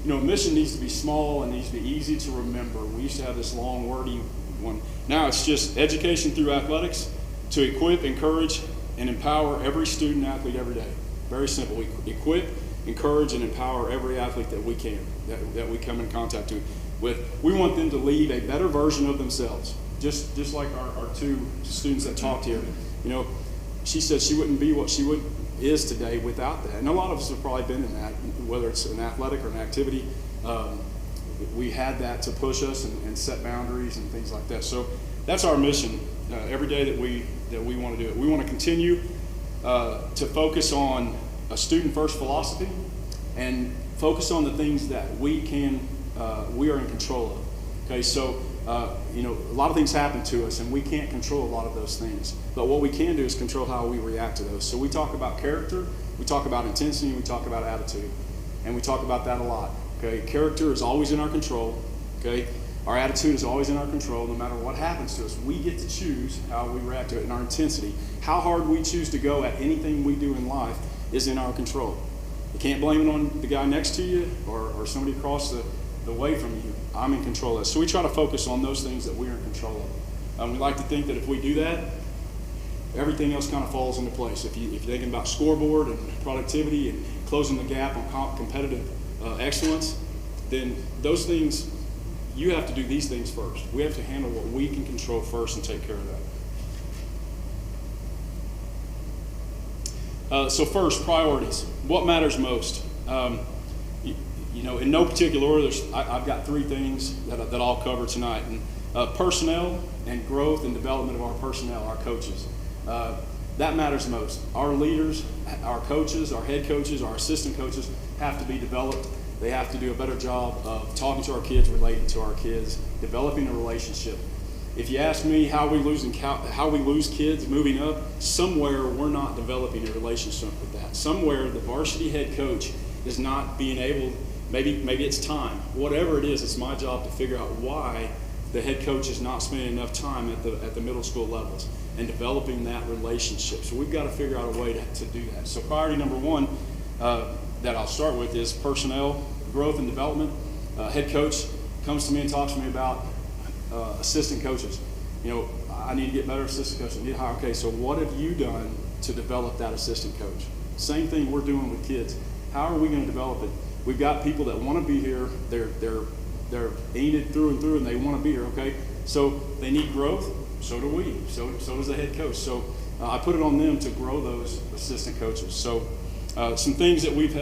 [SPEAKER 14] mission needs to be small and needs to be easy to remember. We used to have this long, wordy one. Now it's just education through athletics to equip, encourage, and empower every student athlete every day. Very simple. We equip, encourage, and empower every athlete that we can, that we come in contact with. We want them to lead a better version of themselves. Just like our 2 students that talked here. She said she wouldn't be what she is today without that. And a lot of us have probably been in that, whether it's an athletic or an activity. We had that to push us and set boundaries and things like that. So that's our mission every day that we want to do it. We want to continue to focus on a student-first philosophy and focus on the things that we are in control of. Okay, so a lot of things happen to us, and we can't control a lot of those things. But what we can do is control how we react to those. So we talk about character, we talk about intensity, we talk about attitude, and we talk about that a lot. Okay, character is always in our control. Okay, our attitude is always in our control. No matter what happens to us, we get to choose how we react to it. And our intensity, how hard we choose to go at anything we do in life, is in our control. You can't blame it on the guy next to you or somebody across the way from you. I'm in control of that. So we try to focus on those things that we're in control of. We like to think that if we do that, everything else kind of falls into place. If you're thinking about scoreboard and productivity and closing the gap on competitive excellence, then those things, you have to do these things first. We have to handle what we can control first and take care of that. So first, priorities. What matters most? In no particular order, I've got 3 things that I'll cover tonight. And personnel and growth and development of our personnel, our coaches. That matters most. Our leaders, our coaches, our head coaches, our assistant coaches have to be developed. They have to do a better job of talking to our kids, relating to our kids, developing a relationship. If you ask me how we lose kids moving up, somewhere we're not developing a relationship with that. Somewhere the varsity head coach is not being able, maybe it's time. Whatever it is, it's my job to figure out why the head coach is not spending enough time at the middle school levels and developing that relationship. So we've got to figure out a way to do that. So priority number 1 that I'll start with is personnel, growth and development. Head coach comes to me and talks to me about assistant coaches. I need to get better assistant coaches. I need to hire. Okay, so what have you done to develop that assistant coach? Same thing we're doing with kids. How are we going to develop it? We've got people that want to be here. They're Enid through and through, and they want to be here. Okay, so they need growth. So do we. So does the head coach. So I put it on them to grow those assistant coaches. So some things that we've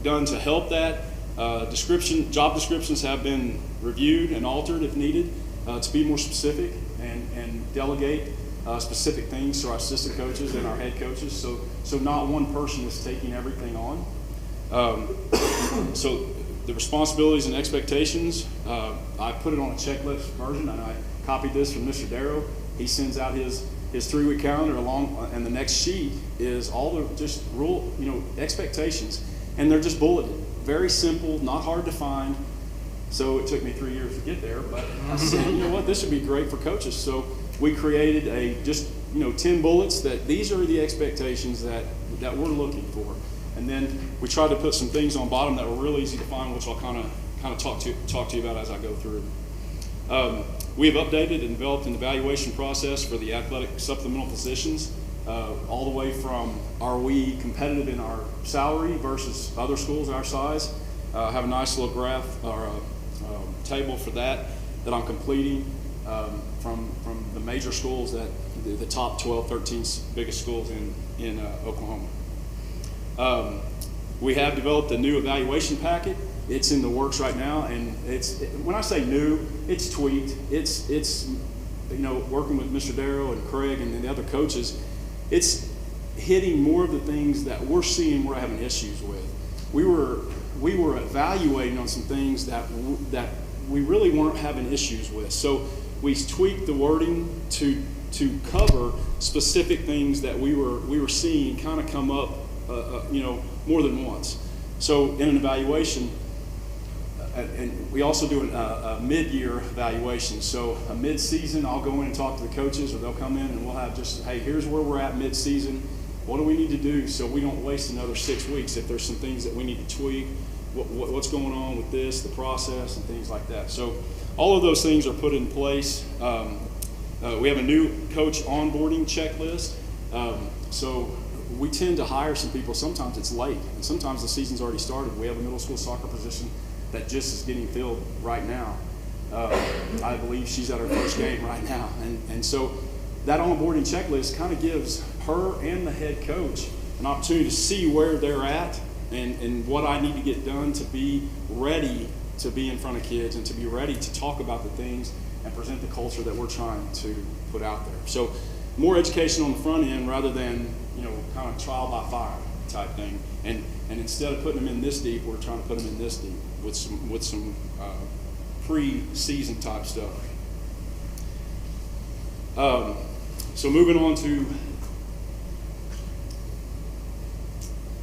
[SPEAKER 14] done to help that. Job descriptions have been reviewed and altered if needed to be more specific and delegate specific things to our assistant coaches and our head coaches. So not one person is taking everything on. So the responsibilities and expectations, I put it on a checklist version, and copied this from Mr. Darrow. He sends out his 3-week calendar along, and the next sheet is all the just expectations, and they're just bulleted. Very simple, not hard to find. So it took me 3 years to get there, but I said, you know what, this would be great for coaches. So we created 10 bullets that these are the expectations that we're looking for. And then we tried to put some things on bottom that were real easy to find, which I'll kind of talk to you about as I go through. We have updated and developed an evaluation process for the athletic supplemental positions, all the way from are we competitive in our salary versus other schools our size. I have a nice little graph or a table for that I'm completing from the major schools, that the top 12, 13 biggest schools in Oklahoma. We have developed a new evaluation packet. It's in the works right now, and when I say new, it's tweaked. It's working with Mr. Darrow and Craig and the other coaches, it's hitting more of the things that we're seeing we're having issues with. We were evaluating on some things that we really weren't having issues with. So we tweaked the wording to cover specific things that we were seeing kind of come up, more than once. So in an evaluation, and we also do a mid-year evaluation. So a mid-season, I'll go in and talk to the coaches, or they'll come in and we'll have just, hey, here's where we're at mid-season. What do we need to do so we don't waste another 6 weeks if there's some things that we need to tweak, what's going on with this, the process, and things like that. So all of those things are put in place. We have a new coach onboarding checklist. So we tend to hire some people. Sometimes it's late, and sometimes the season's already started. We have a middle school soccer position that just is getting filled right now. I believe she's at her first game right now. And so that onboarding checklist kind of gives her and the head coach an opportunity to see where they're at and what I need to get done to be ready to be in front of kids and to be ready to talk about the things and present the culture that we're trying to put out there. So more education on the front end rather than, kind of trial by fire type thing. And instead of putting them in this deep, we're trying to put them in this deep with some pre-season type stuff. So moving on to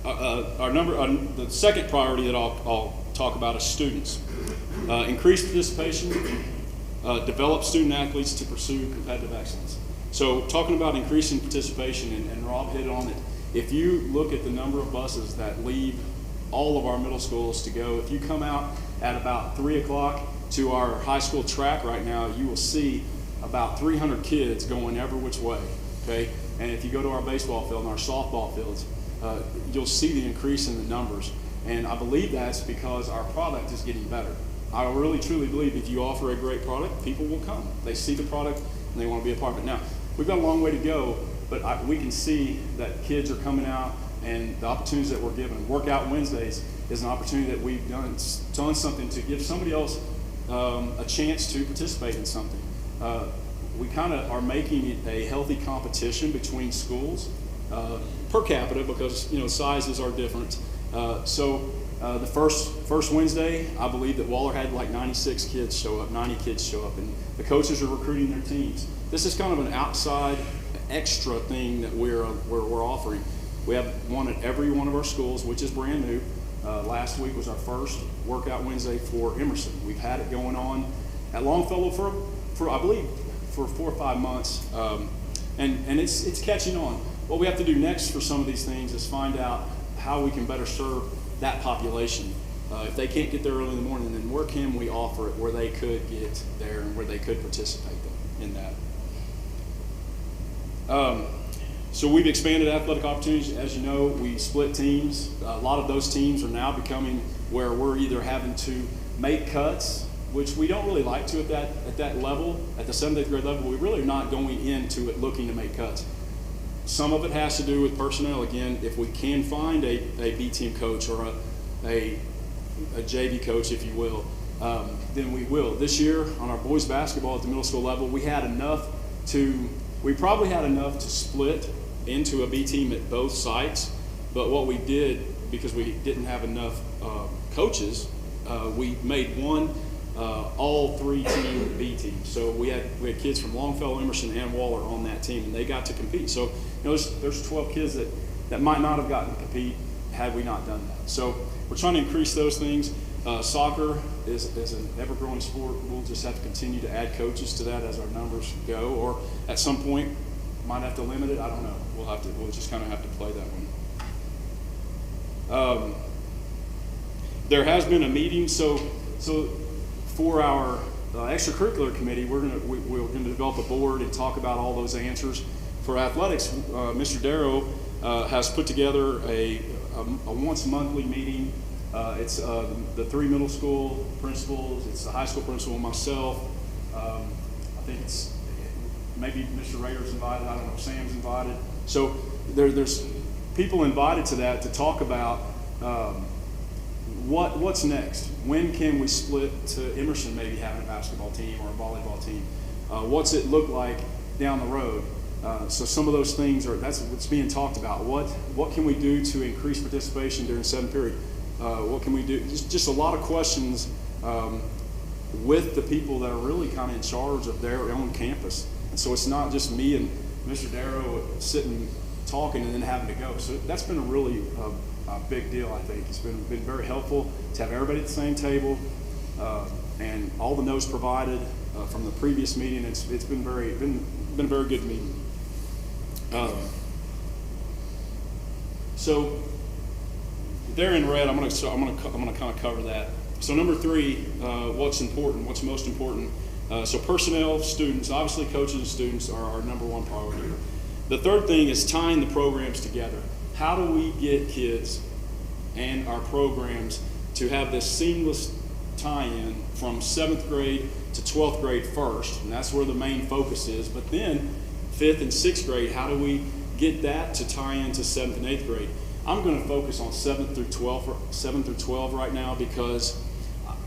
[SPEAKER 14] the second priority that I'll talk about is students. Increase participation, develop student athletes to pursue competitive excellence. So talking about increasing participation, and Rob hit on it, if you look at the number of buses that leave all of our middle schools to go, if you come out at about 3 o'clock to our high school track right now, you will see about 300 kids going every which way, okay? And if you go to our baseball field and our softball fields, you'll see the increase in the numbers. And I believe that's because our product is getting better. I really truly believe if you offer a great product, people will come. They see the product and they want to be a part of it. Now, we've got a long way to go, but we can see that kids are coming out, and the opportunities that we're given. Workout Wednesdays is an opportunity that we've done something to give somebody else a chance to participate in something. We kind of are making it a healthy competition between schools per capita because sizes are different. So the first Wednesday, I believe that Waller had like 96 kids show up, 90 kids show up, and the coaches are recruiting their teams. This is kind of an outside extra thing that we're offering. We have one at every one of our schools, which is brand new. Last week was our first Workout Wednesday for Emerson. We've had it going on at Longfellow for I believe for 4 or 5 months, and it's catching on. What we have to do next for some of these things is find out how we can better serve that population. If they can't get there early in the morning, then where can we offer it where they could get there and where they could participate in that? So we've expanded athletic opportunities. As you know, we split teams. A lot of those teams are now becoming where we're either having to make cuts, which we don't really like to at that level, at the 7th, 8th grade level. We really are not going into it looking to make cuts. Some of it has to do with personnel. Again, if we can find a B team coach or a JV coach, if you will, then we will. This year on our boys basketball at the middle school level, we probably had enough to split into a B team at both sites, but what we did, because we didn't have enough coaches, we made one all 3 team B teams. So we had kids from Longfellow, Emerson, and Waller on that team, and they got to compete. So there's 12 kids that might not have gotten to compete had we not done that. So we're trying to increase those things. Soccer is an ever-growing sport. We'll just have to continue to add coaches to that as our numbers go, or at some point might have to limit it. I don't know. We'll just kind of have to play that one. There has been a meeting, so for our extracurricular committee, we're going to develop a board and talk about all those answers. For athletics, Mr. Darrow has put together a once monthly meeting. It's the 3 middle school principals, it's the high school principal, myself. I think it's maybe Mr. Rader's invited, I don't know, Sam's invited. So there's people invited to that to talk about what's next. When can we split to Emerson maybe having a basketball team or a volleyball team? What's it look like down the road? So some of those things that's what's being talked about. What can we do to increase participation during 7th period? What can we do? Just a lot of questions with the people that are really kind of in charge of their own campus. And so it's not just me and Mr. Darrow sitting talking and then having to go. So that's been a really a big deal, I think. It's been very helpful to have everybody at the same table and all the notes provided from the previous meeting. It's been a very good meeting. So there in red, I'm going to kind of cover that. So number 3, what's important? What's most important? So personnel, students, obviously coaches and students are our number 1 priority. The third thing is tying the programs together. How do we get kids and our programs to have this seamless tie-in from 7th grade to 12th grade first? And that's where the main focus is. But then 5th and 6th grade, how do we get that to tie into 7th and 8th grade? I'm going to focus on 7 through 12 right now because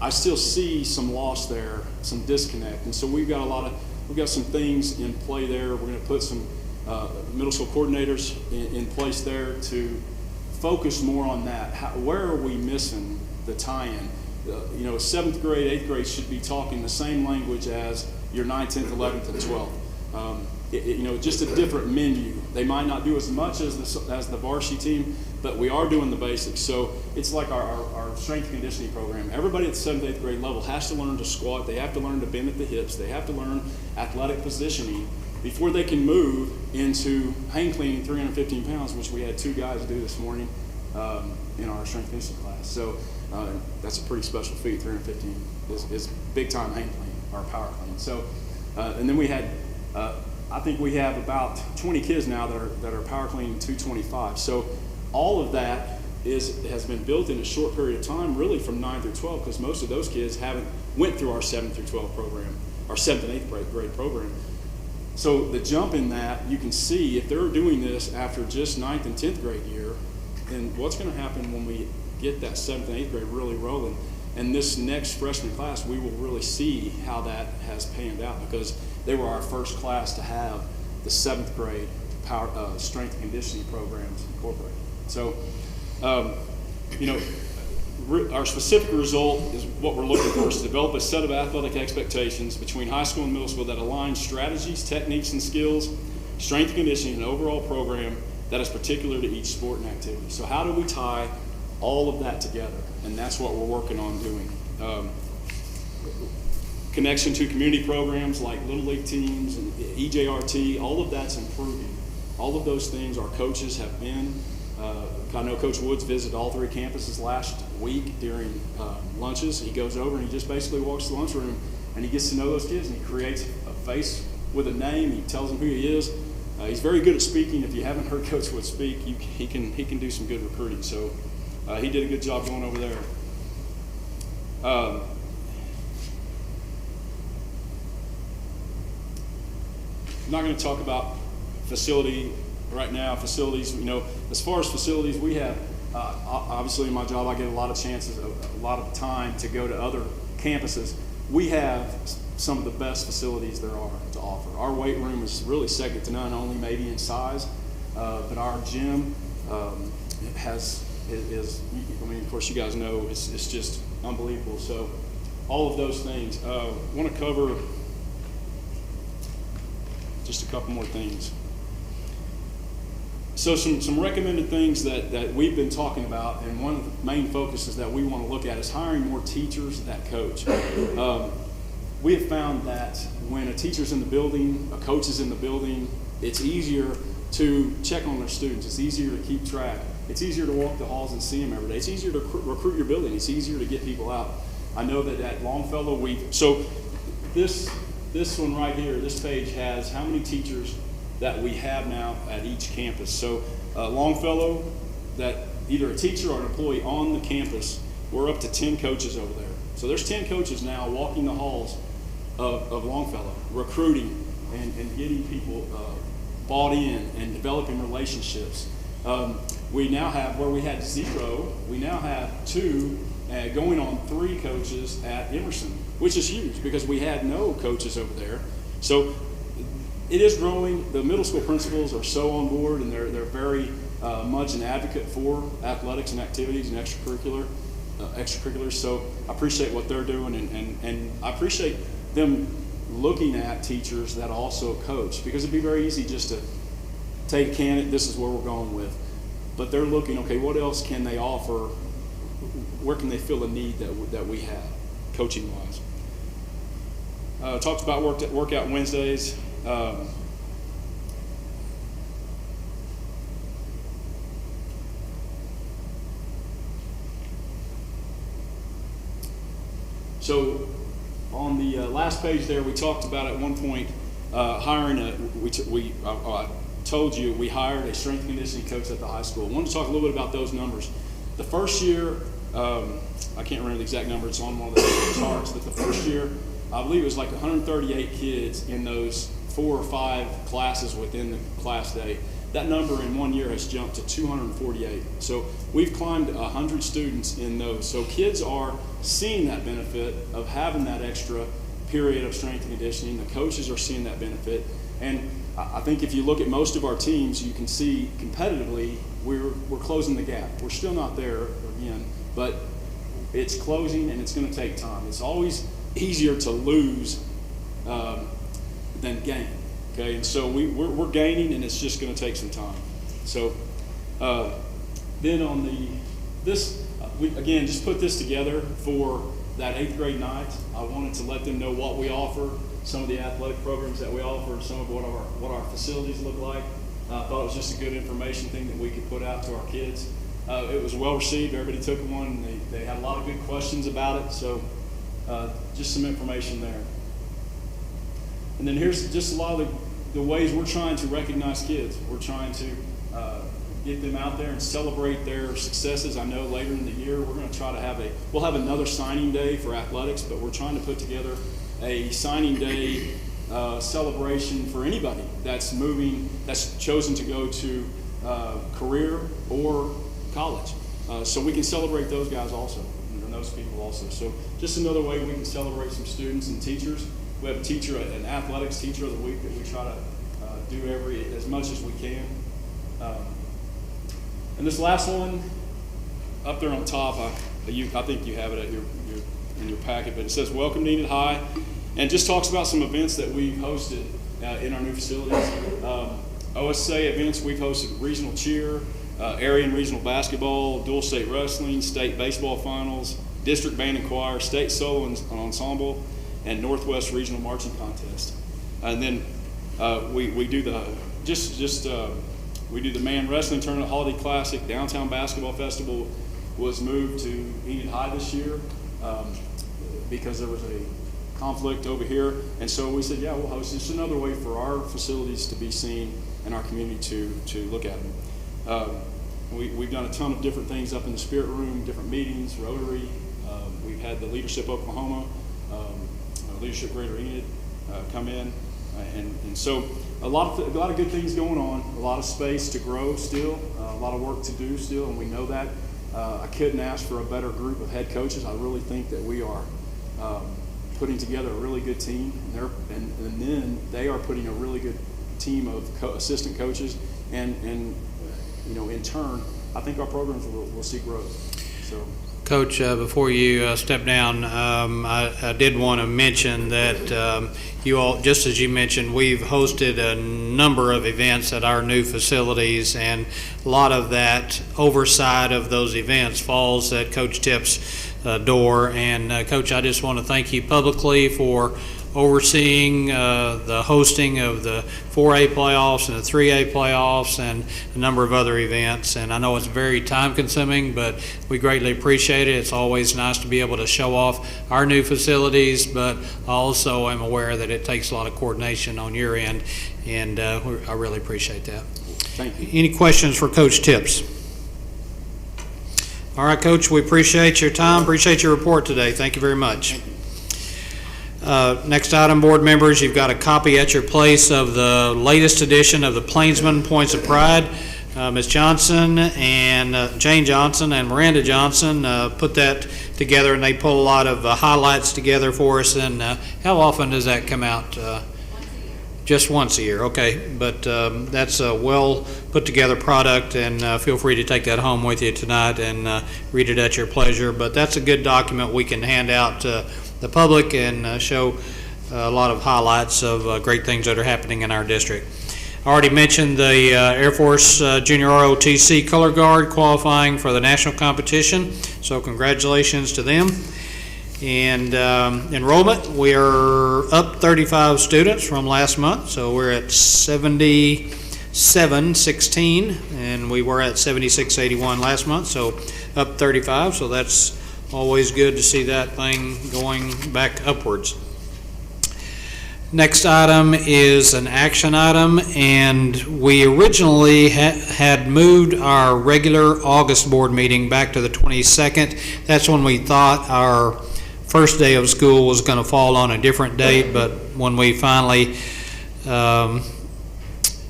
[SPEAKER 14] I still see some loss there, some disconnect. And so we've got some things in play there. We're going to put some middle school coordinators in place there to focus more on that. Where are we missing the tie-in? 7th grade, 8th grade should be talking the same language as your 9th, 10th, 11th, and 12th. Just a different menu. They might not do as much as the varsity team, but we are doing the basics. So it's like our strength and conditioning program. Everybody at the 7th, 8th grade level has to learn to squat. They have to learn to bend at the hips. They have to learn athletic positioning before they can move into hang cleaning 315 pounds, which we had 2 guys do this morning in our strength and conditioning class. So that's a pretty special feat. 315 is big time hang clean or power clean. So and then we had I think we have about 20 kids now that are power cleaning 225. So all of that has been built in a short period of time, really from 9 through 12, because most of those kids haven't went through our 7 through 12 program, our 7th and 8th grade program. So the jump in that, you can see if they're doing this after just 9th and 10th grade year, then what's going to happen when we get that 7th and 8th grade really rolling? And this next freshman class, we will really see how that has panned out, because they were our first class to have the 7th grade strength and conditioning programs incorporated. So, our specific result is what we're looking for, is to develop a set of athletic expectations between high school and middle school that align strategies, techniques, and skills, strength and conditioning, and overall program that is particular to each sport and activity. So how do we tie all of that together? And that's what we're working on doing. Connection to community programs like Little League teams and EJRT, all of that's improving. All of those things our coaches have been. I know Coach Woods visited all 3 campuses last week during lunches. He goes over and he just basically walks to the lunchroom and he gets to know those kids, and he creates a face with a name. He tells them who he is. He's very good at speaking. If you haven't heard Coach Woods speak, he can do some good recruiting. So he did a good job going over there. I'm not going to talk about facility right now. Facilities, as far as facilities, we have, obviously in my job, I get a lot of chances, a lot of time to go to other campuses. We have some of the best facilities there are to offer. Our weight room is really second to none, only maybe in size, but our gym is, of course you guys know, it's just unbelievable. So all of those things. I want to cover just a couple more things. So some recommended things that we've been talking about, and one of the main focuses that we want to look at is hiring more teachers that coach. We have found that when a teacher's in the building, a coach is in the building, it's easier to check on their students. It's easier to keep track. It's easier to walk the halls and see them every day. It's easier to recruit your building. It's easier to get people out. I know that at Longfellow, so this one right here, this page has how many teachers that we have now at each campus. So Longfellow, that either a teacher or an employee on the campus, we're up to 10 coaches over there. So there's 10 coaches now walking the halls of Longfellow, recruiting and getting people bought in and developing relationships. We now have, where we had 0, we now have 2, going on 3 coaches at Emerson, which is huge because we had no coaches over there. So it is growing. The middle school principals are so on board, and they're very much an advocate for athletics and activities and extracurriculars. So I appreciate what they're doing, and I appreciate them looking at teachers that also coach, because it'd be very easy just to take a candidate, this is where we're going with. But they're looking, okay, what else can they offer? Where can they fill a need that we have, coaching-wise? Talked about workout Wednesdays. So on the last page there, we talked about at one point hiring I told you we hired a strength and conditioning coach at the high school. I wanted to talk a little bit about those numbers. The first year, I can't remember the exact number, it's on one of the charts, but the first year, I believe it was like 138 kids in those 4 or 5 classes within the class day. That number in 1 year has jumped to 248. So we've climbed 100 students in those. So kids are seeing that benefit of having that extra period of strength and conditioning. The coaches are seeing that benefit. And I think if you look at most of our teams, you can see competitively we're closing the gap. We're still not there again, but it's closing and it's going to take time. It's always easier to lose than gain. Okay, and so we're gaining, and it's just going to take some time. So then on we again just put this together for that 8th grade night. I wanted to let them know what we offer, some of the athletic programs that we offer, some of what our facilities look like. I thought it was just a good information thing that we could put out to our kids. It was well received. Everybody took one. They had a lot of good questions about it. So just some information there. And then here's just a lot of the ways we're trying to recognize kids. We're trying to get them out there and celebrate their successes. I know later in the year we're going to try to we'll have another signing day for athletics, but we're trying to put together a signing day celebration for anybody that's chosen to go to career or college. So we can celebrate those guys also, and those people also. So just another way we can celebrate some students and teachers. We have an athletics teacher of the week that we try to do as much as we can. And this last one, up there on top, I think you have it in your packet, but it says Welcome to Enid High, and just talks about some events that we've hosted in our new facilities. OSA events, we've hosted regional cheer, area and regional basketball, dual state wrestling, state baseball finals, district band and choir, state solo and ensemble, and Northwest Regional Marching Contest. And then we do the Man Wrestling Tournament, Holiday Classic. Downtown Basketball Festival was moved to Enid High this year because there was a conflict over here. And so we said, yeah, we'll host. It's another way for our facilities to be seen and our community to look at them. We've done a ton of different things up in the Spirit Room, different meetings, Rotary. We've had the Leadership Oklahoma, Leadership Greater Enid come in, and so a lot of good things going on, a lot of space to grow still, a lot of work to do still, and we know that. I couldn't ask for a better group of head coaches. I really think that we are putting together a really good team, and then they are putting a really good team of assistant coaches, and in turn, I think our programs will see growth. So.
[SPEAKER 6] Coach, before you step down, I did want to mention that you all, just as you mentioned, we've hosted a number of events at our new facilities, and a lot of that oversight of those events falls at Coach Tipp's door. And Coach, I just want to thank you publicly for overseeing the hosting of the 4A playoffs and the 3A playoffs and a number of other events. And I know it's very time consuming, but we greatly appreciate it. It's always nice to be able to show off our new facilities, but I also am aware that it takes a lot of coordination on your end, and I really appreciate that.
[SPEAKER 14] Thank you.
[SPEAKER 6] Any questions for Coach Tips? All right, Coach, we appreciate your time, appreciate your report today. Thank you very much. Next item, board members, you've got a copy at your place of the latest edition of the Plainsman Points of Pride. Ms. Johnson and Jane Johnson and Miranda Johnson put that together, and they pull a lot of highlights together for us. And how often does that come out? Just once a year, okay. But that's a well put together product, and feel free to take that home with you tonight and read it at your pleasure. But that's a good document we can hand out to the public and show a lot of highlights of great things that are happening in our district. I already mentioned the Air Force Junior ROTC Color Guard qualifying for the national competition, so congratulations to them. And enrollment, we are up 35 students from last month, so we're at 7716, and we were at 7681 last month, so up 35, so that's always good to see that thing going back upwards. Next item is an action item, and we originally had moved our regular August board meeting back to the 22nd. That's when we thought our first day of school was going to fall on a different date, but when we finally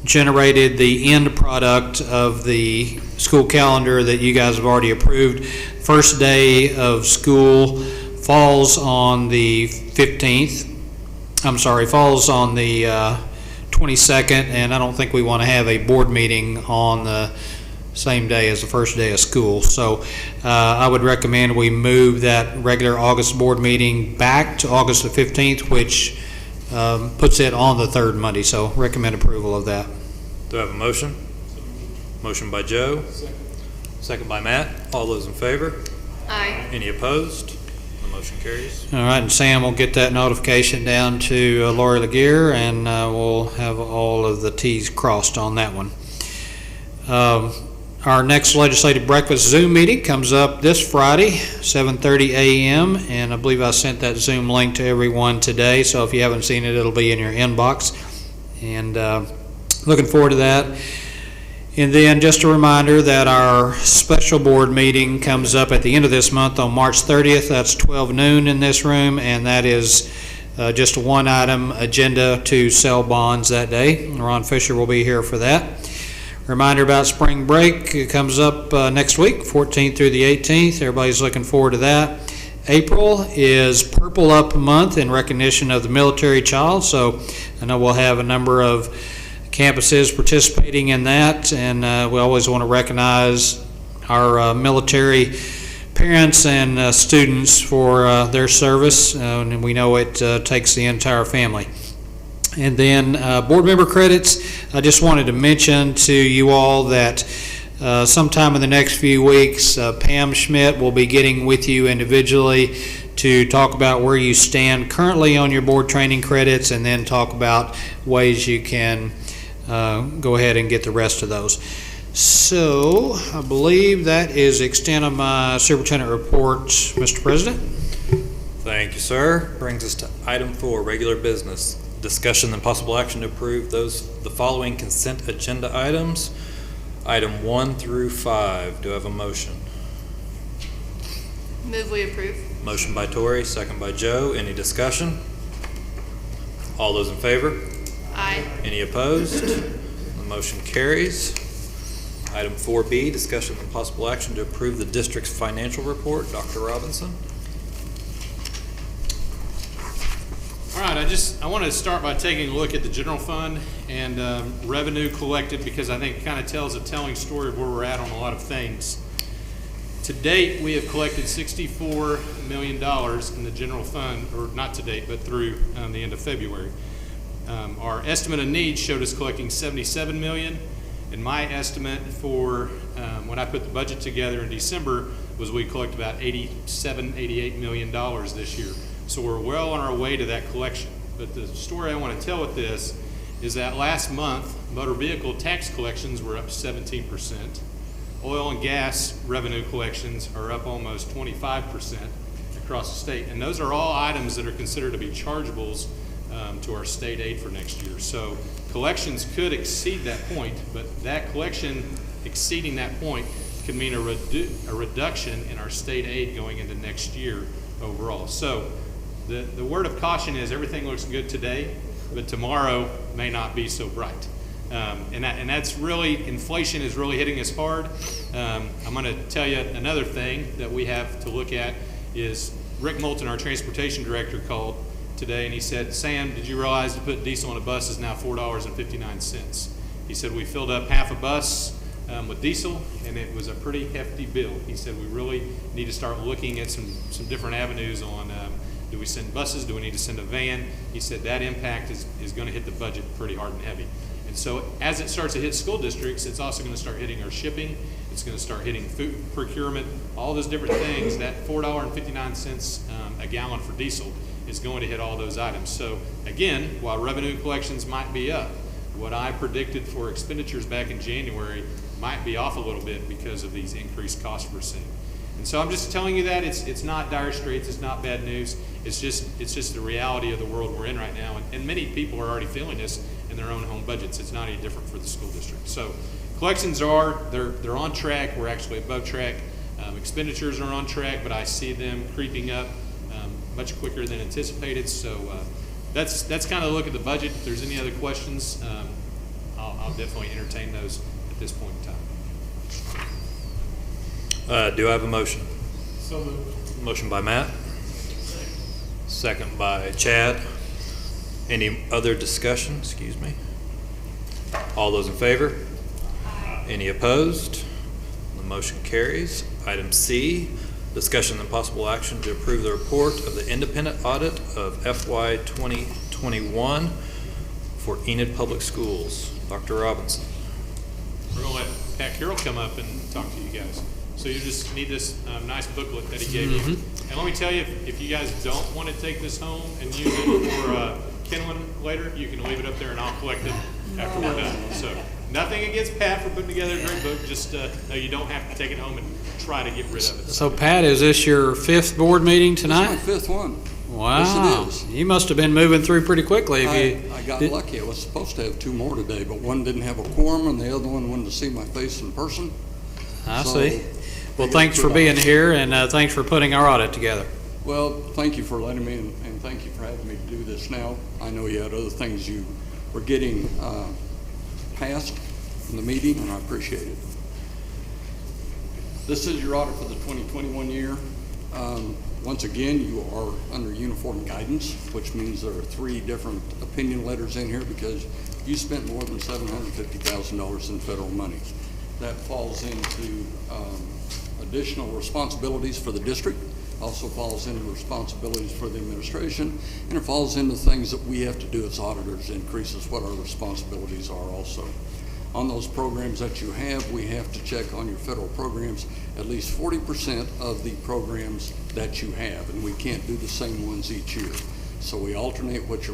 [SPEAKER 6] generated the end product of the school calendar that you guys have already approved, first day of school falls on the 15th. I'm sorry, falls on the 22nd, and I don't think we want to have a board meeting on the same day as the first day of school. So I would recommend we move that regular August board meeting back to August the 15th, which puts it on the third Monday. So recommend approval of that.
[SPEAKER 3] Do I have a motion? Motion by Joe. Second by Matt. All those in favor?
[SPEAKER 1] Aye.
[SPEAKER 3] Any opposed? The motion carries.
[SPEAKER 6] All right, and Sam will get that notification down to Lori Laguerre, and we'll have all of the T's crossed on that one. Our next legislative breakfast Zoom meeting comes up this Friday, 7:30 a.m., and I believe I sent that Zoom link to everyone today, so if you haven't seen it, it'll be in your inbox, and looking forward to that. And then just a reminder that our special board meeting comes up at the end of this month on March 30th. That's 12 noon in this room, and that is just a one-item agenda to sell bonds that day. Ron Fisher will be here for that. Reminder about spring break. It comes up next week, 14th through the 18th. Everybody's looking forward to that. April is Purple Up month in recognition of the military child, so I know we'll have a number of campuses participating in that, and we always want to recognize our military parents and students for their service, and we know it takes the entire family. And then board member credits, I just wanted to mention to you all that sometime in the next few weeks, Pam Schmidt will be getting with you individually to talk about where you stand currently on your board training credits, and then talk about ways you can go ahead and get the rest of those. So I believe that is the extent of my superintendent report, Mr. President.
[SPEAKER 3] Thank you, sir. Brings us to item 4, regular business. Discussion and possible action to approve the following consent agenda items. Item 1 through 5. Do I have a motion?
[SPEAKER 1] Move we approve.
[SPEAKER 3] Motion by Tori, second by Joe. Any discussion? All those in favor?
[SPEAKER 1] Aye.
[SPEAKER 3] Any opposed? The motion carries. Item 4B, discussion and possible action to approve the district's financial report. Dr. Robinson.
[SPEAKER 15] All right, I want to start by taking a look at the general fund and revenue collected, because I think it kind of tells a telling story of where we're at on a lot of things. To date, we have collected $64 million in the general fund, or not to date, but through the end of February. Our estimate of needs showed us collecting $77 million, and my estimate for when I put the budget together in December was we collect about $88 million this year. So we're well on our way to that collection. But the story I want to tell with this is that last month, motor vehicle tax collections were up 17%. Oil and gas revenue collections are up almost 25% across the state. And those are all items that are considered to be chargeables to our state aid for next year. So collections could exceed that point, but that collection exceeding that point could mean a reduction in our state aid going into next year overall. So the word of caution is everything looks good today, but tomorrow may not be so bright. And that's really, inflation is really hitting us hard. I'm going to tell you another thing that we have to look at is Rick Moulton, our transportation director, called today and he said, Sam, did you realize to put diesel on a bus is now $4.59? He said, we filled up half a bus with diesel and it was a pretty hefty bill. He said, we really need to start looking at some different avenues on do we send buses? Do we need to send a van? He said that impact is going to hit the budget pretty hard and heavy. And so as it starts to hit school districts, it's also going to start hitting our shipping. It's going to start hitting food procurement, all those different things. That $4.59 a gallon for diesel is going to hit all those items. So again, while revenue collections might be up, what I predicted for expenditures back in January might be off a little bit because of these increased costs we're seeing. And so I'm just telling you that it's not dire straits, it's not bad news. It's just the reality of the world we're in right now. And many people are already feeling this in their own home budgets. It's not any different for the school district. So collections they're on track. We're actually above track. Expenditures are on track, but I see them creeping up much quicker than anticipated. So that's kind of a look at the budget. If there's any other questions, I'll definitely entertain those at this point in time.
[SPEAKER 3] Do I have a motion?
[SPEAKER 15] So moved.
[SPEAKER 3] Motion by Matt. Second by Chad. Any other discussion? Excuse me. All those in favor? Aye. Any opposed? The motion carries. Item C, discussion and possible action to approve the report of the independent audit of FY 2021 for Enid Public Schools. Dr. Robinson.
[SPEAKER 15] We're going to let Pat Carroll come up and talk to you guys. So you just need this nice booklet that he gave you. And let me tell you, if you guys don't want to take this home and use it for kindling later, you can leave it up there and I'll collect it after we're done. So nothing against Pat for putting together a great book, just no, you don't have to take it home and try to get rid of it.
[SPEAKER 6] So Pat, is this your fifth board meeting tonight?
[SPEAKER 16] This is my fifth one.
[SPEAKER 6] Wow.
[SPEAKER 16] Yes, it is.
[SPEAKER 6] You must have been moving through pretty quickly.
[SPEAKER 16] I got lucky. I was supposed to have two more today, but one didn't have a quorum and the other one wanted to see my face in person.
[SPEAKER 6] I see. Well, thanks for being here and thanks for putting our audit together.
[SPEAKER 16] Well, thank you for letting me and thank you for having me to do this now. I know you had other things you were getting passed in the meeting and I appreciate it. This is your audit for the 2021 year. Once again, you are under uniform guidance, which means there are 3 different opinion letters in here because you spent more than $750,000 in federal money. That falls into additional responsibilities for the district, also falls into responsibilities for the administration, and it falls into things that we have to do as auditors, increases what our responsibilities are also. On those programs that you have, we have to check on your federal programs, at least 40% of the programs that you have, and we can't do the same ones each year. So we alternate what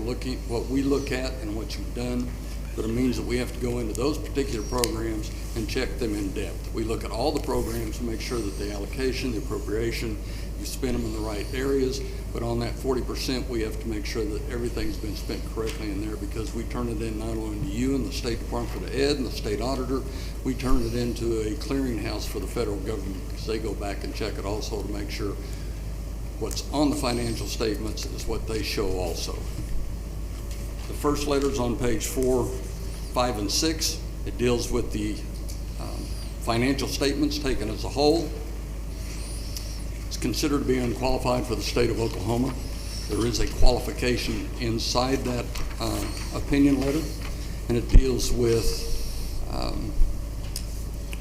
[SPEAKER 16] we look at and what you've done, but it means that we have to go into those particular programs and check them in depth. We look at all the programs to make sure that the allocation, the appropriation, you spend them in the right areas, but on that 40%, we have to make sure that everything's been spent correctly in there because we turn it in not only to you and the State Department of Ed and the state auditor, we turn it into a clearinghouse for the federal government because they go back and check it also to make sure what's on the financial statements is what they show also. The first letter's on page 4, 5, and 6. It deals with the financial statements taken as a whole. It's considered to be unqualified for the state of Oklahoma. There is a qualification inside that opinion letter, and it deals with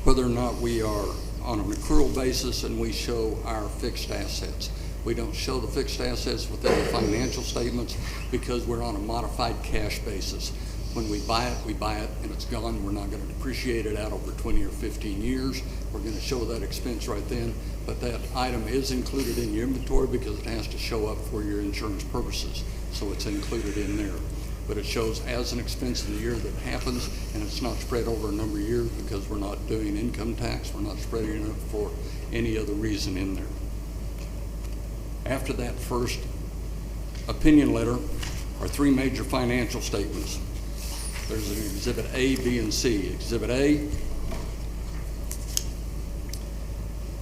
[SPEAKER 16] whether or not we are on an accrual basis, and we show our fixed assets. We don't show the fixed assets within the financial statements because we're on a modified cash basis. When we buy it and it's gone. We're not going to depreciate it out over 20 or 15 years. We're going to show that expense right then, but that item is included in your inventory because it has to show up for your insurance purposes. So it's included in there. But it shows as an expense in the year that happens, and it's not spread over a number of years because we're not doing income tax. We're not spreading it for any other reason in there. After that first opinion letter are three major financial statements. There's an Exhibit A, B, and C. Exhibit A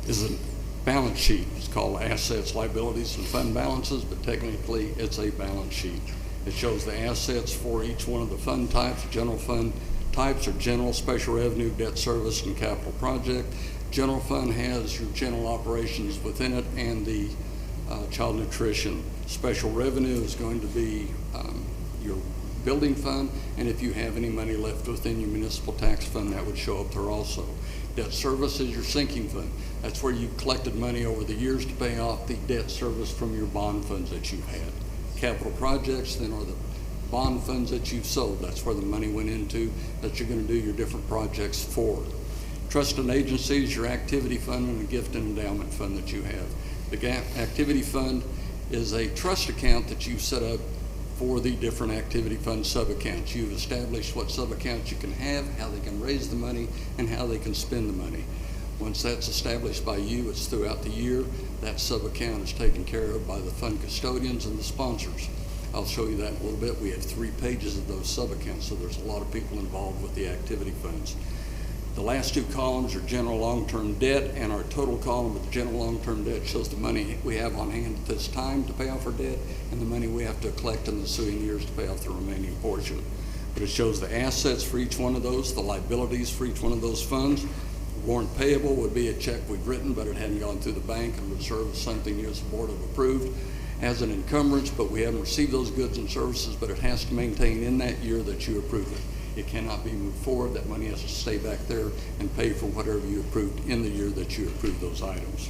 [SPEAKER 16] is a balance sheet. It's called Assets, Liabilities, and Fund Balances, but technically it's a balance sheet. It shows the assets for each one of the fund types. General fund types are general, special revenue, debt service, and capital project. General fund has your general operations within it and the child nutrition. Special revenue is going to be your building fund, and if you have any money left within your municipal tax fund, that would show up there also. Debt service is your sinking fund. That's where you've collected money over the years to pay off the debt service from your bond funds that you've had. Capital projects then are the bond funds that you've sold. That's where the money went into that you're going to do your different projects for. Trust and agencies, your activity fund, and a gift and endowment fund that you have. The activity fund is a trust account that you've set up for the different activity fund sub-accounts. You've established what sub-accounts you can have, how they can raise the money, and how they can spend the money. Once that's established by you, it's throughout the year. That sub-account is taken care of by the fund custodians and the sponsors. I'll show you that in a little bit. We have 3 pages of those sub-accounts, so there's a lot of people involved with the activity funds. The last 2 columns are general long-term debt, and our total column of general long-term debt shows the money we have on hand at this time to pay off our debt and the money we have to collect in the ensuing years to pay off the remaining portion. But it shows the assets for each one of those, the liabilities for each one of those funds. Warrant payable would be a check we've written, but it hadn't gone through the bank and would serve as something you as a board have approved as an encumbrance, but we haven't received those goods and services, but it has to maintain in that year that you approved it. It cannot be moved forward. That money has to stay back there and pay for whatever you approved in the year that you approved those items.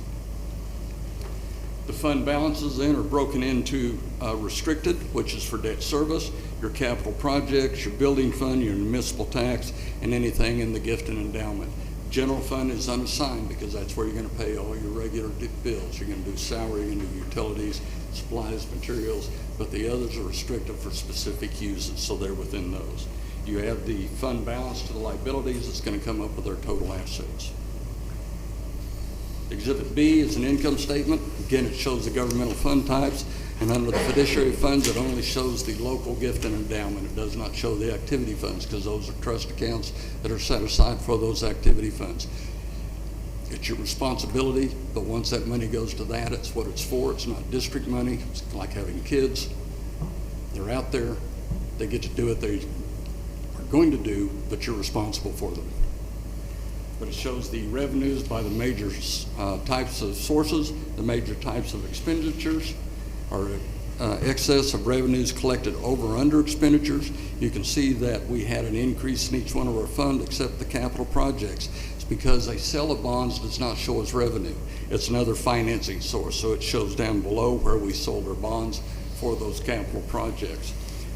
[SPEAKER 16] The fund balances then are broken into restricted, which is for debt service, your capital projects, your building fund, your municipal tax, and anything in the gift and endowment. General fund is unassigned because that's where you're going to pay all your regular bills. You're going to do salary, you're going to do utilities, supplies, materials, but the others are restricted for specific uses, so they're within those. You have the fund balance to the liabilities that's going to come up with our total assets. Exhibit B is an income statement. Again, it shows the governmental fund types, and under the fiduciary funds, it only shows the local gift and endowment. It does not show the activity funds because those are trust accounts that are set aside for those activity funds. It's your responsibility, but once that money goes to that, it's what it's for. It's not district money. It's like having kids. They're out there. They get to do what they are going to do, but you're responsible for them. But it shows the revenues by the major types of sources, the major types of expenditures, or excess of revenues collected over or under expenditures. You can see that we had an increase in each one of our funds except the capital projects. It's because a sale of bonds does not show as revenue. It's another financing source, so it shows down below where we sold our bonds for those capital projects.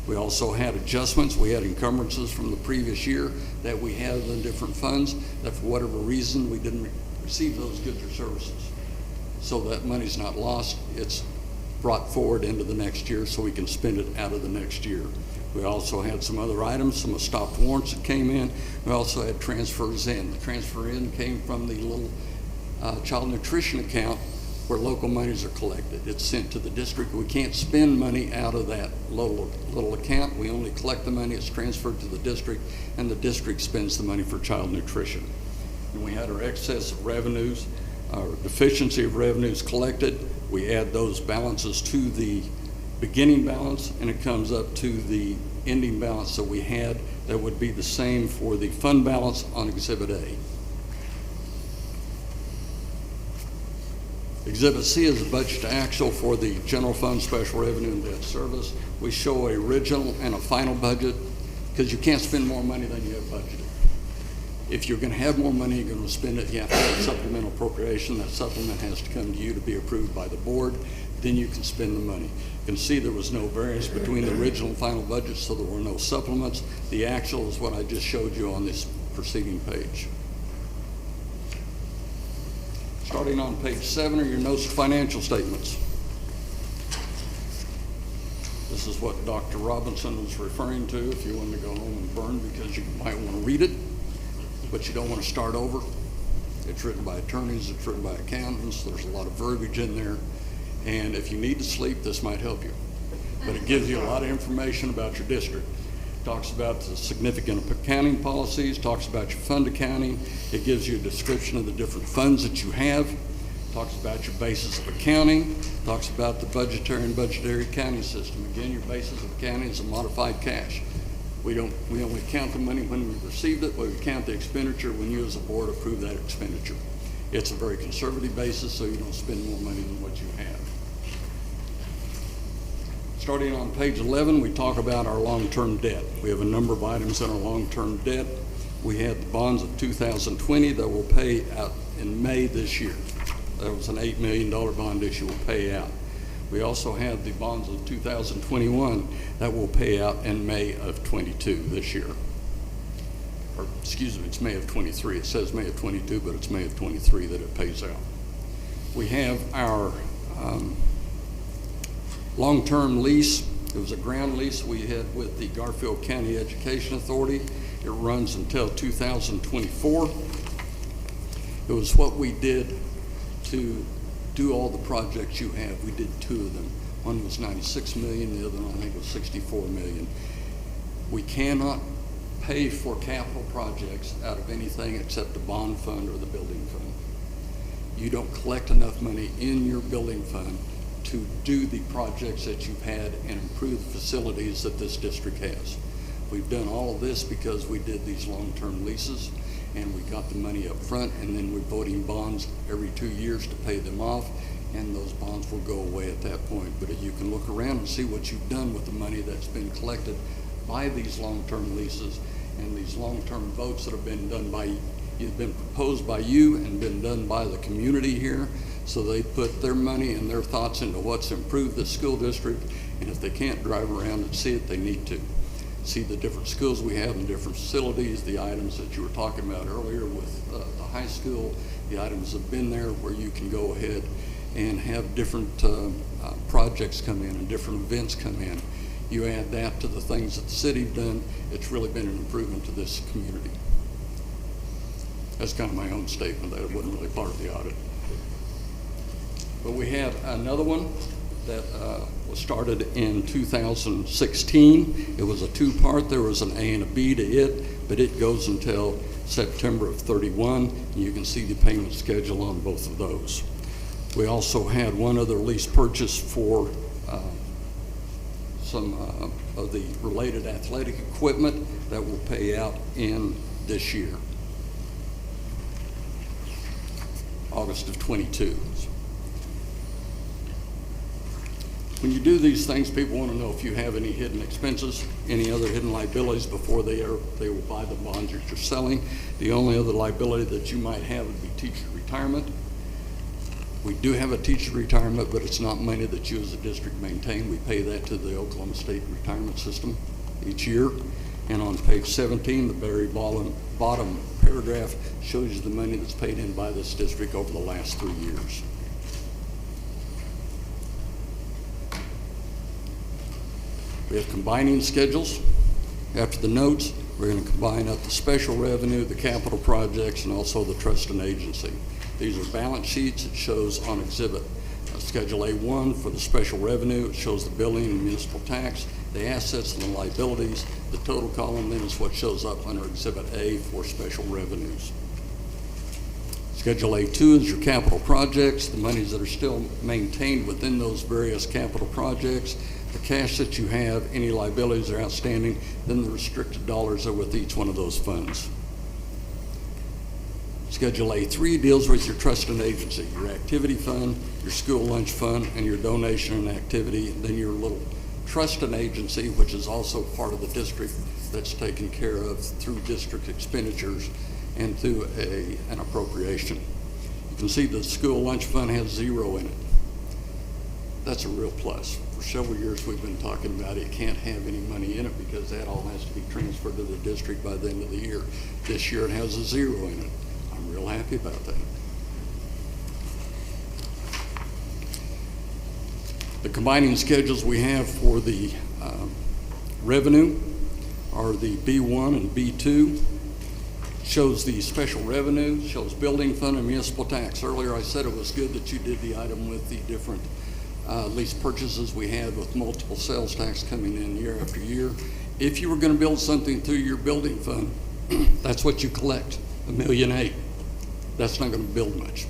[SPEAKER 16] We also had adjustments. We had encumbrances from the previous year that we had in different funds that for whatever reason we didn't receive those goods or services. So that money's not lost. It's brought forward into the next year so we can spend it out of the next year. We also had some other items, some stopped warrants that came in. We also had transfers in. The transfer in came from the little child nutrition account where local monies are collected. It's sent to the district. We can't spend money out of that little account. We only collect the money. It's transferred to the district, and the district spends the money for child nutrition. And we had our excess of revenues, our deficiency of revenues collected. We add those balances to the beginning balance, and it comes up to the ending balance that we had. That would be the same for the fund balance on Exhibit A. Exhibit C is a budget to actual for the general fund, special revenue, and debt service. We show a original and a final budget because you can't spend more money than you have budgeted. If you're going to have more money, you're going to spend it, you have to have a supplemental appropriation. That supplement has to come to you to be approved by the board. Then you can spend the money. You can see there was no variance between the original and final budget, so there were no supplements. The actual is what I just showed you on this preceding page. Starting on page 7 are your notes of financial statements. This is what Dr. Robinson was referring to if you wanted to go home and burn, because you might want to read it, but you don't want to start over. It's written by attorneys, it's written by accountants, there's a lot of verbiage in there, and if you need to sleep, this might help you. But it gives you a lot of information about your district. Talks about the significant accounting policies, talks about your fund accounting. It gives you a description of the different funds that you have. Talks about your basis of accounting. Talks about the budgetary and budgetary accounting system. Again, your basis of accounting is a modified cash. We only count the money when we received it, but we count the expenditure when you as a board approve that expenditure. It's a very conservative basis, so you don't spend more money than what you have. Starting on page 11, we talk about our long-term debt. We have a number of items in our long-term debt. We had the bonds of 2020 that will pay out in May this year. That was an $8 million bond issue will pay out. We also have the bonds of 2021 that will pay out in May of 22 this year. Or excuse me, it's May of 23. It says May of 22, but it's May of 23 that it pays out. We have our long-term lease. It was a ground lease we had with the Garfield County Education Authority. It runs until 2024. It was what we did to do all the projects you have. We did 2 of them. One was $96 million, the other one I think was $64 million. We cannot pay for capital projects out of anything except the bond fund or the building fund. You don't collect enough money in your building fund to do the projects that you've had and improve the facilities that this district has. We've done all of this because we did these long-term leases and we got the money up front, and then we're voting bonds every 2 years to pay them off, and those bonds will go away at that point. But you can look around and see what you've done with the money that's been collected by these long-term leases and these long-term votes that have been done by, you've been proposed by you and been done by the community here. So they put their money and their thoughts into what's improved the school district, and if they can't drive around and see it, they need to. See the different schools we have and different facilities, the items that you were talking about earlier with the high school, the items have been there where you can go ahead and have different projects come in and different events come in. You add that to the things that the city's done, it's really been an improvement to this community. That's kind of my own statement, that it wasn't really part of the audit. But we have another one that was started in 2016. It was a 2-part. There was an A and a B to it, but it goes until September of 31. And you can see the payment schedule on both of those. We also had one other lease purchase for some of the related athletic equipment that will pay out in this year, August of 22. When you do these things, people want to know if you have any hidden expenses, any other hidden liabilities before they will buy the bonds that you're selling. The only other liability that you might have would be teacher retirement. We do have a teacher retirement, but it's not money that you as a district maintain. We pay that to the Oklahoma State Retirement System each year. And on page 17, the very bottom paragraph shows you the money that's paid in by this district over the last 3 years. We have combining schedules. After the notes, we're going to combine up the special revenue, the capital projects, and also the trust and agency. These are balance sheets. It shows on exhibit Schedule A1 for the special revenue. It shows the building and municipal tax, the assets and the liabilities. The total column then is what shows up under exhibit A for special revenues. Schedule A2 is your capital projects, the monies that are still maintained within those various capital projects, the cash that you have, any liabilities that are outstanding, then the restricted dollars are with each one of those funds. Schedule A3 deals with your trust and agency, your activity fund, your school lunch fund, and your donation and activity, and then your little trust and agency, which is also part of the district that's taken care of through district expenditures, and through an appropriation. You can see the school lunch fund has 0 in it. That's a real plus. For several years we've been talking about it can't have any money in it because that all has to be transferred to the district by the end of the year. This year it has a 0 in it. I'm real happy about that. The combining schedules we have for the revenue are the B1 and B2. Shows the special revenue, shows building fund and municipal tax. Earlier I said it was good that you did the item with the different lease purchases we had with multiple sales tax coming in year after year. If you were going to build something through your building fund, that's what you collect, $1.8 million. That's not going to build much.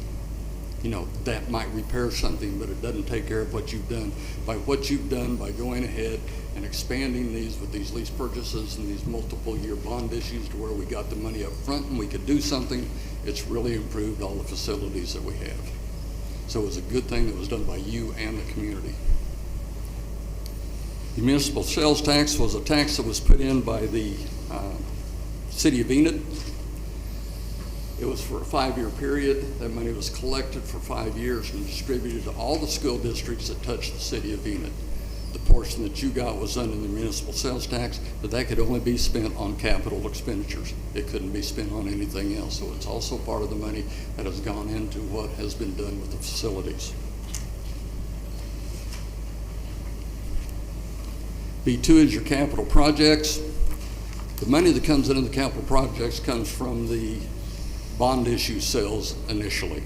[SPEAKER 16] You know, that might repair something, but it doesn't take care of what you've done. By what you've done by going ahead and expanding these with these lease purchases and these multiple year bond issues to where we got the money up front and we could do something, it's really improved all the facilities that we have. So it was a good thing that was done by you and the community. The municipal sales tax was a tax that was put in by the city of Enid. It was for a 5-year period. That money was collected for 5 years and distributed to all the school districts that touched the city of Enid. The portion that you got was under the municipal sales tax, but that could only be spent on capital expenditures. It couldn't be spent on anything else. So it's also part of the money that has gone into what has been done with the facilities. B2 is your capital projects. The money that comes into the capital projects comes from the bond issue sales initially.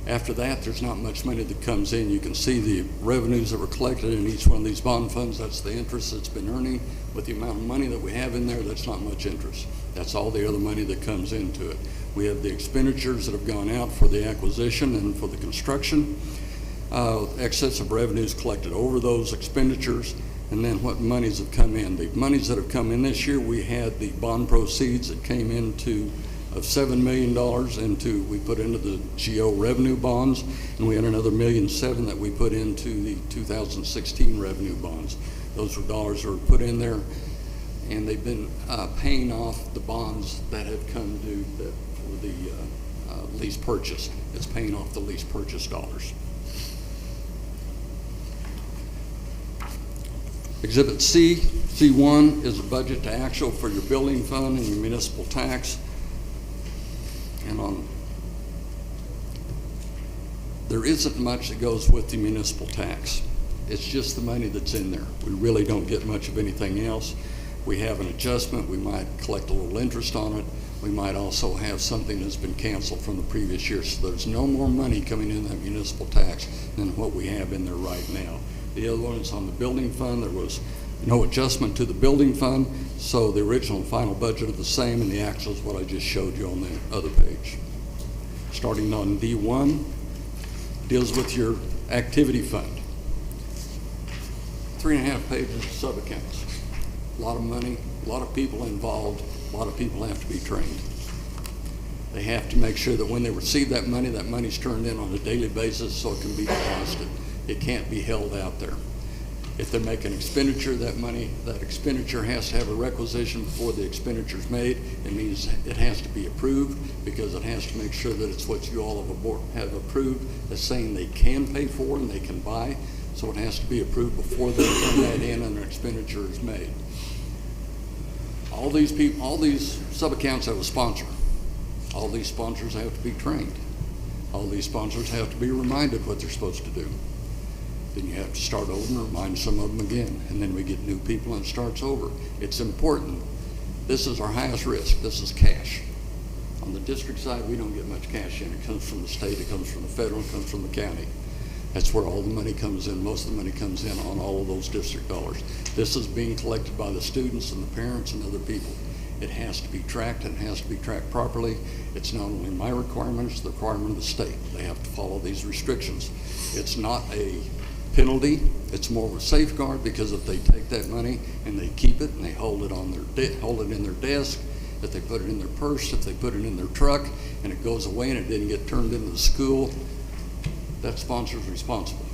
[SPEAKER 16] After that, there's not much money that comes in. You can see the revenues that were collected in each one of these bond funds. That's the interest that's been earning. With the amount of money that we have in there, that's not much interest. That's all the other money that comes into it. We have the expenditures that have gone out for the acquisition and for the construction, excess of revenues collected over those expenditures, and then what monies have come in. The monies that have come in this year, we had the bond proceeds that came into of $7 million we put into the GO revenue bonds, and we had another $1.7 million that we put into the 2016 revenue bonds. Those were dollars that were put in there, and they've been paying off the bonds that have come due for the lease purchase. It's paying off the lease purchase dollars. Exhibit C, C1 is a budget to actual for your building fund and your municipal tax. And there isn't much that goes with the municipal tax. It's just the money that's in there. We really don't get much of anything else. We have an adjustment. We might collect a little interest on it. We might also have something that's been canceled from the previous year. So there's no more money coming in that municipal tax than what we have in there right now. The other one is on the building fund. There was no adjustment to the building fund, so the original and final budget are the same, and the actual is what I just showed you on the other page. Starting on D1, deals with your activity fund. 3.5 pages of sub-accounts. A lot of money, a lot of people involved, a lot of people have to be trained. They have to make sure that when they receive that money's turned in on a daily basis so it can be deposited. It can't be held out there. If they make an expenditure, that expenditure has to have a requisition before the expenditure's made. It means it has to be approved because it has to make sure that it's what you all have approved as saying they can pay for and they can buy. So it has to be approved before they turn that in and an expenditure is made. All these sub-accounts have a sponsor. All these sponsors have to be trained. All these sponsors have to be reminded what they're supposed to do. Then you have to start over and remind some of them again. And then we get new people and it starts over. It's important. This is our highest risk. This is cash. On the district side, we don't get much cash in. It comes from the state, it comes from the federal, it comes from the county. That's where all the money comes in. Most of the money comes in on all of those district dollars. This is being collected by the students and the parents and other people. It has to be tracked and it has to be tracked properly. It's not only my requirement, it's the requirement of the state. They have to follow these restrictions. It's not a penalty. It's more of a safeguard because if they take that money and they keep it and they hold it on hold it in their desk, if they put it in their purse, if they put it in their truck and it goes away and it didn't get turned into the school, that sponsor's responsible.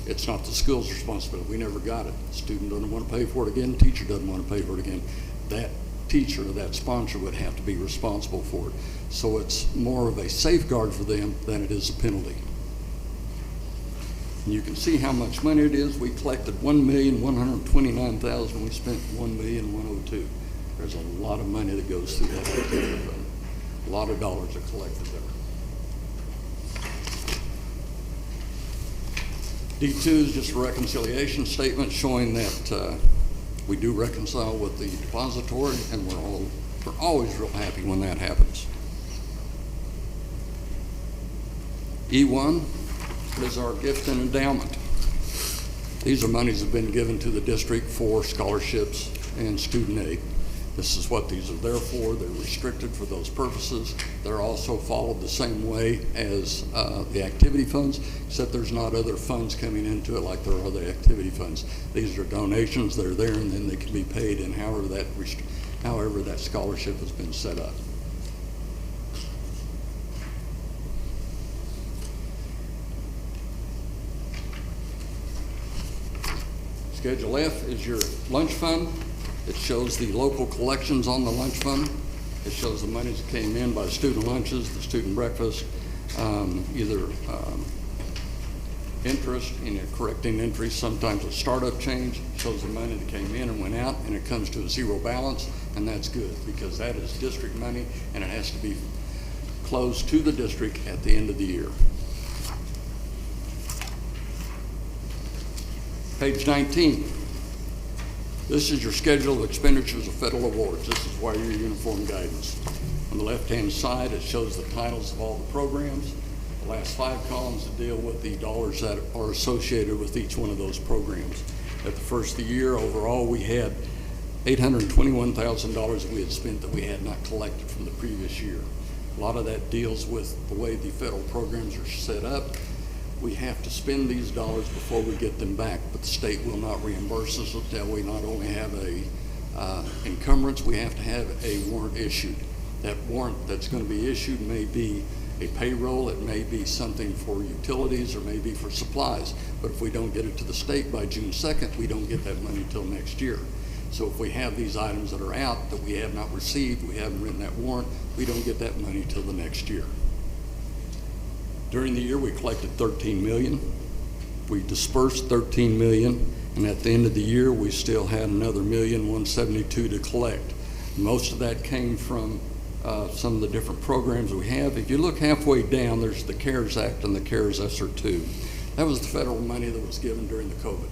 [SPEAKER 16] It's not the school's responsibility. We never got it. The student doesn't want to pay for it again. The teacher doesn't want to pay for it again. That teacher, that sponsor would have to be responsible for it. So it's more of a safeguard for them than it is a penalty. And you can see how much money it is. We collected $1,129,000. We spent $1,102,000. There's a lot of money that goes through that activity fund. A lot of dollars are collected there. D2 is just a reconciliation statement showing that we do reconcile with the depository, and we're always real happy when that happens. E1 is our gift and endowment. These are monies that have been given to the district for scholarships and student aid. This is what these are there for. They're restricted for those purposes. They're also followed the same way as the activity funds, except there's not other funds coming into it like there are the activity funds. These are donations that are there, and then they can be paid in however that scholarship has been set up. Schedule F is your lunch fund. It shows the local collections on the lunch fund. It shows the monies that came in by student lunches, the student breakfast, either interest in correcting entries, sometimes a startup change. It shows the money that came in and went out, and it comes to a zero balance, and that's good because that is district money, and it has to be closed to the district at the end of the year. Page 19. This is your schedule of expenditures of federal awards. This is why your uniform guidance. On the left-hand side, it shows the titles of all the programs. The last 5 columns deal with the dollars that are associated with each one of those programs. At the first of the year, overall, we had $821,000 that we had spent that we had not collected from the previous year. A lot of that deals with the way the federal programs are set up. We have to spend these dollars before we get them back, but the state will not reimburse us until we not only have a encumbrance, we have to have a warrant issued. That warrant that's going to be issued may be a payroll, it may be something for utilities, or may be for supplies. But if we don't get it to the state by June 2nd, we don't get that money until next year. So if we have these items that are out that we have not received, we haven't written that warrant, we don't get that money till the next year. During the year, we collected $13 million. We dispersed $13 million, and at the end of the year, we still had another $1,172,000 to collect. Most of that came from some of the different programs we have. If you look halfway down, there's the CARES Act and the CARES ESSER 2. That was the federal money that was given during the COVID.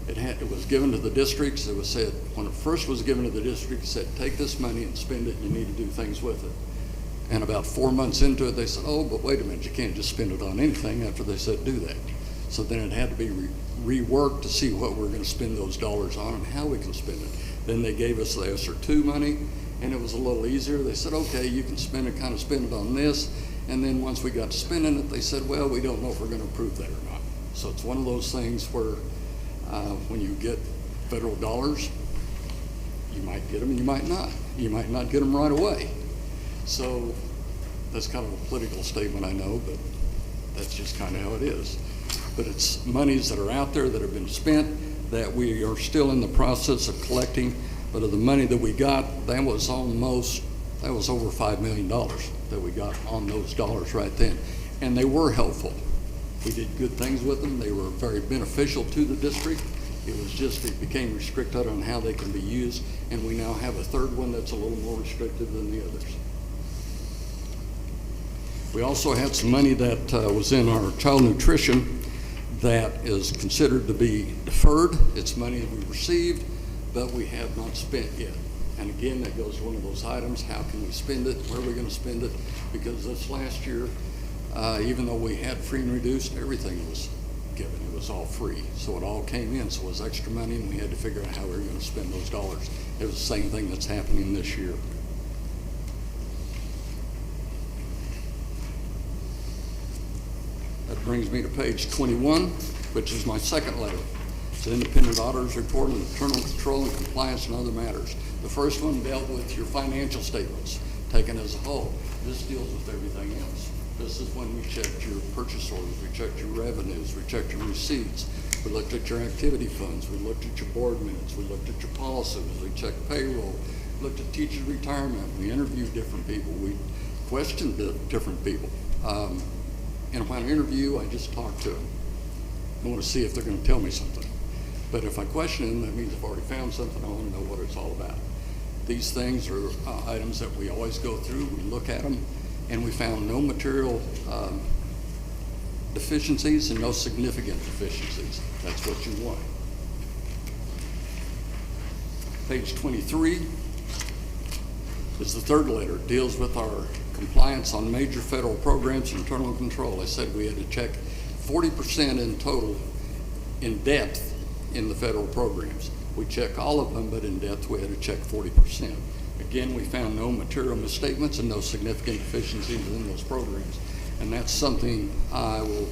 [SPEAKER 16] It was given to the districts. It was said, when it first was given to the districts, it said, take this money and spend it, you need to do things with it. And about 4 months into it, they said, oh, but wait a minute, you can't just spend it on anything after they said do that. So then it had to be reworked to see what we're going to spend those dollars on and how we can spend it. Then they gave us the ESSER 2 money, and it was a little easier. They said, okay, you can spend it on this. And then once we got to spending it, they said, well, we don't know if we're going to approve that or not. So it's one of those things where when you get federal dollars, you might get them and you might not. You might not get them right away. So that's kind of a political statement, I know, but that's just kind of how it is. But it's monies that are out there that have been spent that we are still in the process of collecting. But of the money that we got, that was over $5 million that we got on those dollars right then. And they were helpful. We did good things with them. They were very beneficial to the district. It became restricted on how they can be used. And we now have a third one that's a little more restricted than the others. We also had some money that was in our child nutrition that is considered to be deferred. It's money that we received, but we have not spent yet. And again, that goes to one of those items, how can we spend it, where are we going to spend it? Because this last year, even though we had free and reduced, everything was given. It was all free. So it all came in, so it was extra money, and we had to figure out how we were going to spend those dollars. It was the same thing that's happening this year. That brings me to page 21, which is my second letter. It's an independent auditor's report on internal control and compliance and other matters. The first one dealt with your financial statements, taken as a whole. This deals with everything else. This is when we checked your purchase orders, we checked your revenues, we checked your receipts, we looked at your activity funds, we looked at your board minutes, we looked at your policies, we checked payroll, looked at teachers' retirement. We interviewed different people. We questioned different people. And when I interview, I just talk to them. I want to see if they're going to tell me something. But if I question them, that means I've already found something. I want to know what it's all about. These things are items that we always go through. We look at them, and we found no material deficiencies and no significant deficiencies. That's what you want. Page 23 is the third letter. It deals with our compliance on major federal programs and internal control. I said we had to check 40% in total in depth in the federal programs. We check all of them, but in depth we had to check 40%. Again, we found no material misstatements and no significant deficiencies in those programs. And that's something I will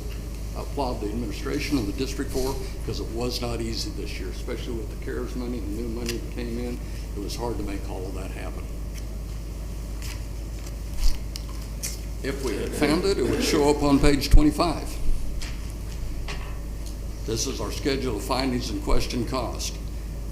[SPEAKER 16] applaud the administration and the district for, because it was not easy this year, especially with the CARES money and new money that came in. It was hard to make all of that happen. If we had found it, it would show up on page 25. This is our schedule of findings and question cost.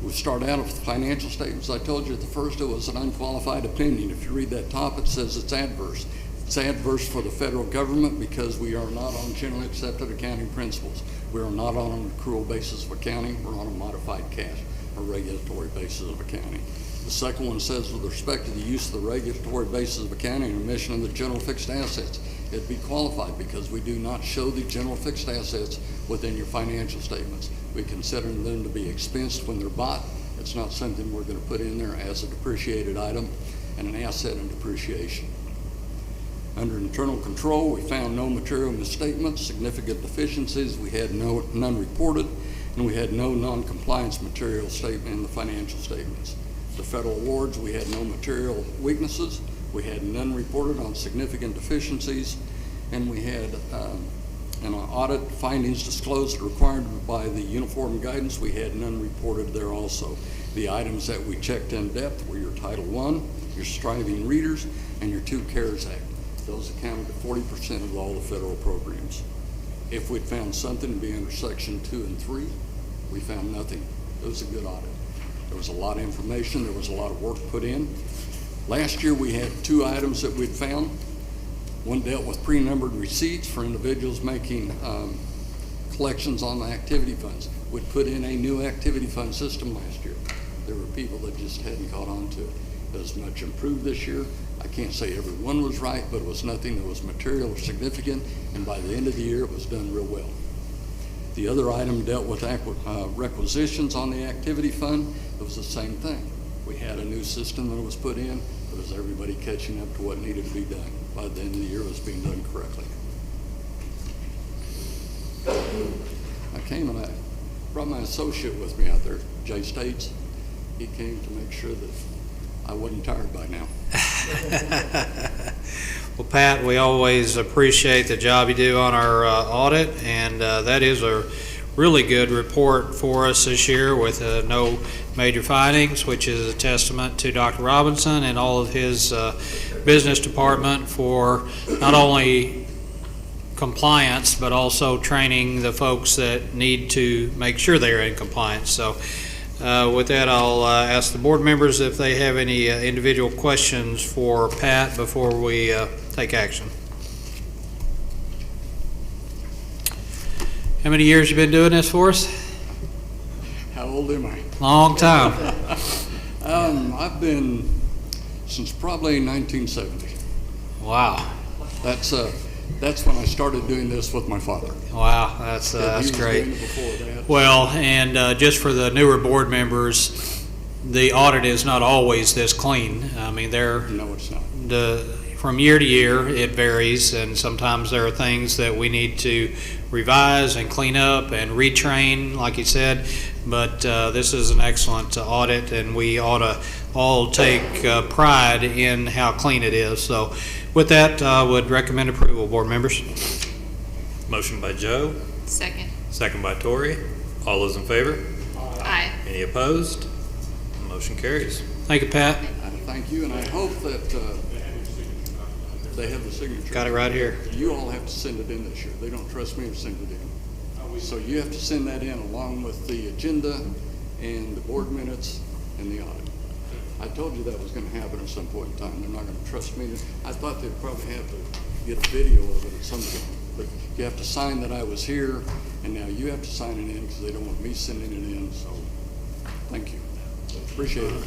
[SPEAKER 16] We start out with the financial statements. I told you at the first it was an unqualified opinion. If you read that top, it says it's adverse. It's adverse for the federal government because we are not on generally accepted accounting principles. We are not on an accrual basis of accounting. We're on a modified cash or regulatory basis of accounting. The second one says with respect to the use of the regulatory basis of accounting and emission of the general fixed assets, it'd be qualified because we do not show the general fixed assets within your financial statements. We consider them to be expensed when they're bought. It's not something we're going to put in there as a depreciated item and an asset in depreciation. Under internal control, we found no material misstatements, significant deficiencies. We had none reported, and we had no non-compliance material statement in the financial statements. The federal awards, we had no material weaknesses. We had none reported on significant deficiencies, and we had an audit findings disclosed required by the uniform guidance. We had none reported there also. The items that we checked in depth were your Title I, your Striving Readers, and your 2 CARES Act. Those accounted for 40% of all the federal programs. If we'd found something to be under Section 2 and 3, we found nothing. It was a good audit. There was a lot of information. There was a lot of work put in. Last year we had 2 items that we'd found. One dealt with pre-numbered receipts for individuals making collections on the activity funds. We'd put in a new activity fund system last year. There were people that just hadn't caught on to it. It was much improved this year. I can't say every one was right, but it was nothing that was material or significant, and by the end of the year it was done real well. The other item dealt with requisitions on the activity fund. It was the same thing. We had a new system that was put in. It was everybody catching up to what needed to be done. By the end of the year, it was being done correctly. I came and I brought my associate with me out there, Jay States. He came to make sure that I wasn't tired by now.
[SPEAKER 6] Well, Pat, we always appreciate the job you do on our audit, and that is a really good report for us this year with no major findings, which is a testament to Dr. Robinson and all of his business department for not only compliance, but also training the folks that need to make sure they're in compliance. So with that, I'll ask the board members if they have any individual questions for Pat before we take action. How many years you been doing this for us?
[SPEAKER 16] How old am I?
[SPEAKER 6] Long time.
[SPEAKER 16] I've been since probably 1970.
[SPEAKER 6] Wow.
[SPEAKER 16] That's when I started doing this with my father.
[SPEAKER 6] Wow, that's great. Well, and just for the newer board members, the audit is not always this clean. I mean,
[SPEAKER 16] no, it's not.
[SPEAKER 6] From year to year, it varies, and sometimes there are things that we need to revise and clean up and retrain, like you said. But this is an excellent audit, and we ought to all take pride in how clean it is. So with that, I would recommend approval, board members.
[SPEAKER 3] Motion by Joe.
[SPEAKER 1] Second.
[SPEAKER 3] Second by Tori. All those in favor?
[SPEAKER 1] Aye.
[SPEAKER 3] Any opposed? Motion carries.
[SPEAKER 6] Thank you, Pat.
[SPEAKER 16] Thank you, and I hope that they have the signature.
[SPEAKER 6] Got it right here.
[SPEAKER 16] You all have to send it in this year. They don't trust me to send it in. So you have to send that in along with the agenda and the board minutes and the audit. I told you that was gonna happen at some point in time. They're not gonna trust me. I thought they'd probably have to get a video of it at some point. But you have to sign that I was here, and now you have to sign it in because they don't want me sending it in, so thank you. Appreciate it.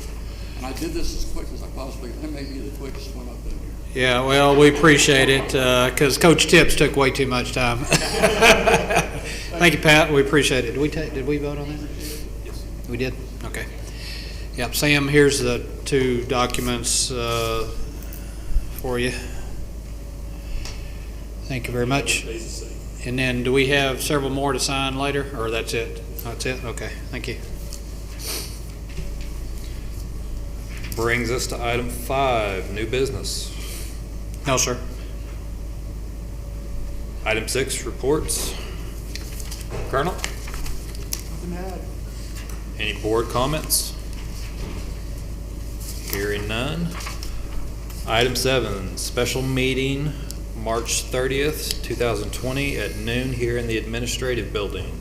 [SPEAKER 16] And I did this as quick as I possibly, that may be the quickest one I've done here.
[SPEAKER 6] Yeah, well, we appreciate it, because Coach Tips took way too much time. Thank you, Pat, we appreciate it. Did we vote on that? Yes. We did? Okay. Yep, Sam, here's the two documents for you. Thank you very much. And then, do we have several more to sign later, or that's it? That's it? Okay, thank you.
[SPEAKER 3] Brings us to item 5, new business.
[SPEAKER 6] No, sir.
[SPEAKER 3] Item 6, reports. Colonel?
[SPEAKER 7] Nothing to add.
[SPEAKER 3] Any board comments? Hearing none. Item 7, special meeting, March 30th, 2020 at noon here in the administrative building.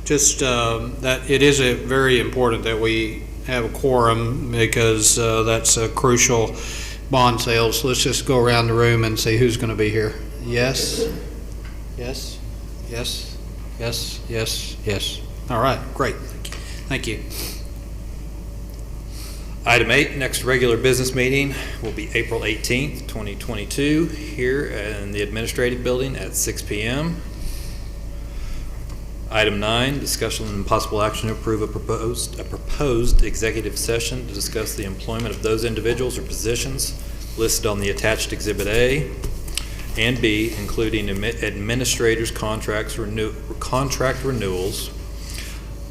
[SPEAKER 6] Just that it is very important that we have a quorum because that's a crucial bond sales. Let's just go around the room and see who's going to be here. Yes? Yes? Yes? Yes? Yes? Yes? All right, great. Thank you.
[SPEAKER 3] Item 8, next regular business meeting will be April 18th, 2022, here in the administrative building at 6 p.m. Item 9, discussion and possible action to approve a proposed executive session to discuss the employment of those individuals or positions listed on the attached Exhibit A and B, including administrators' contract renewals,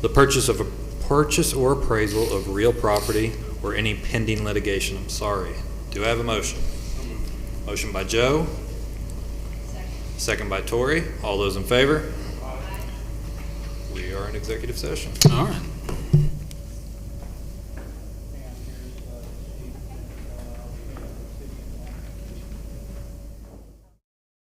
[SPEAKER 3] the purchase or appraisal of real property, or any pending litigation. I'm sorry. Do I have a motion? Motion by Joe. Second by Tori. All those in favor? We are in executive session.
[SPEAKER 6] All right.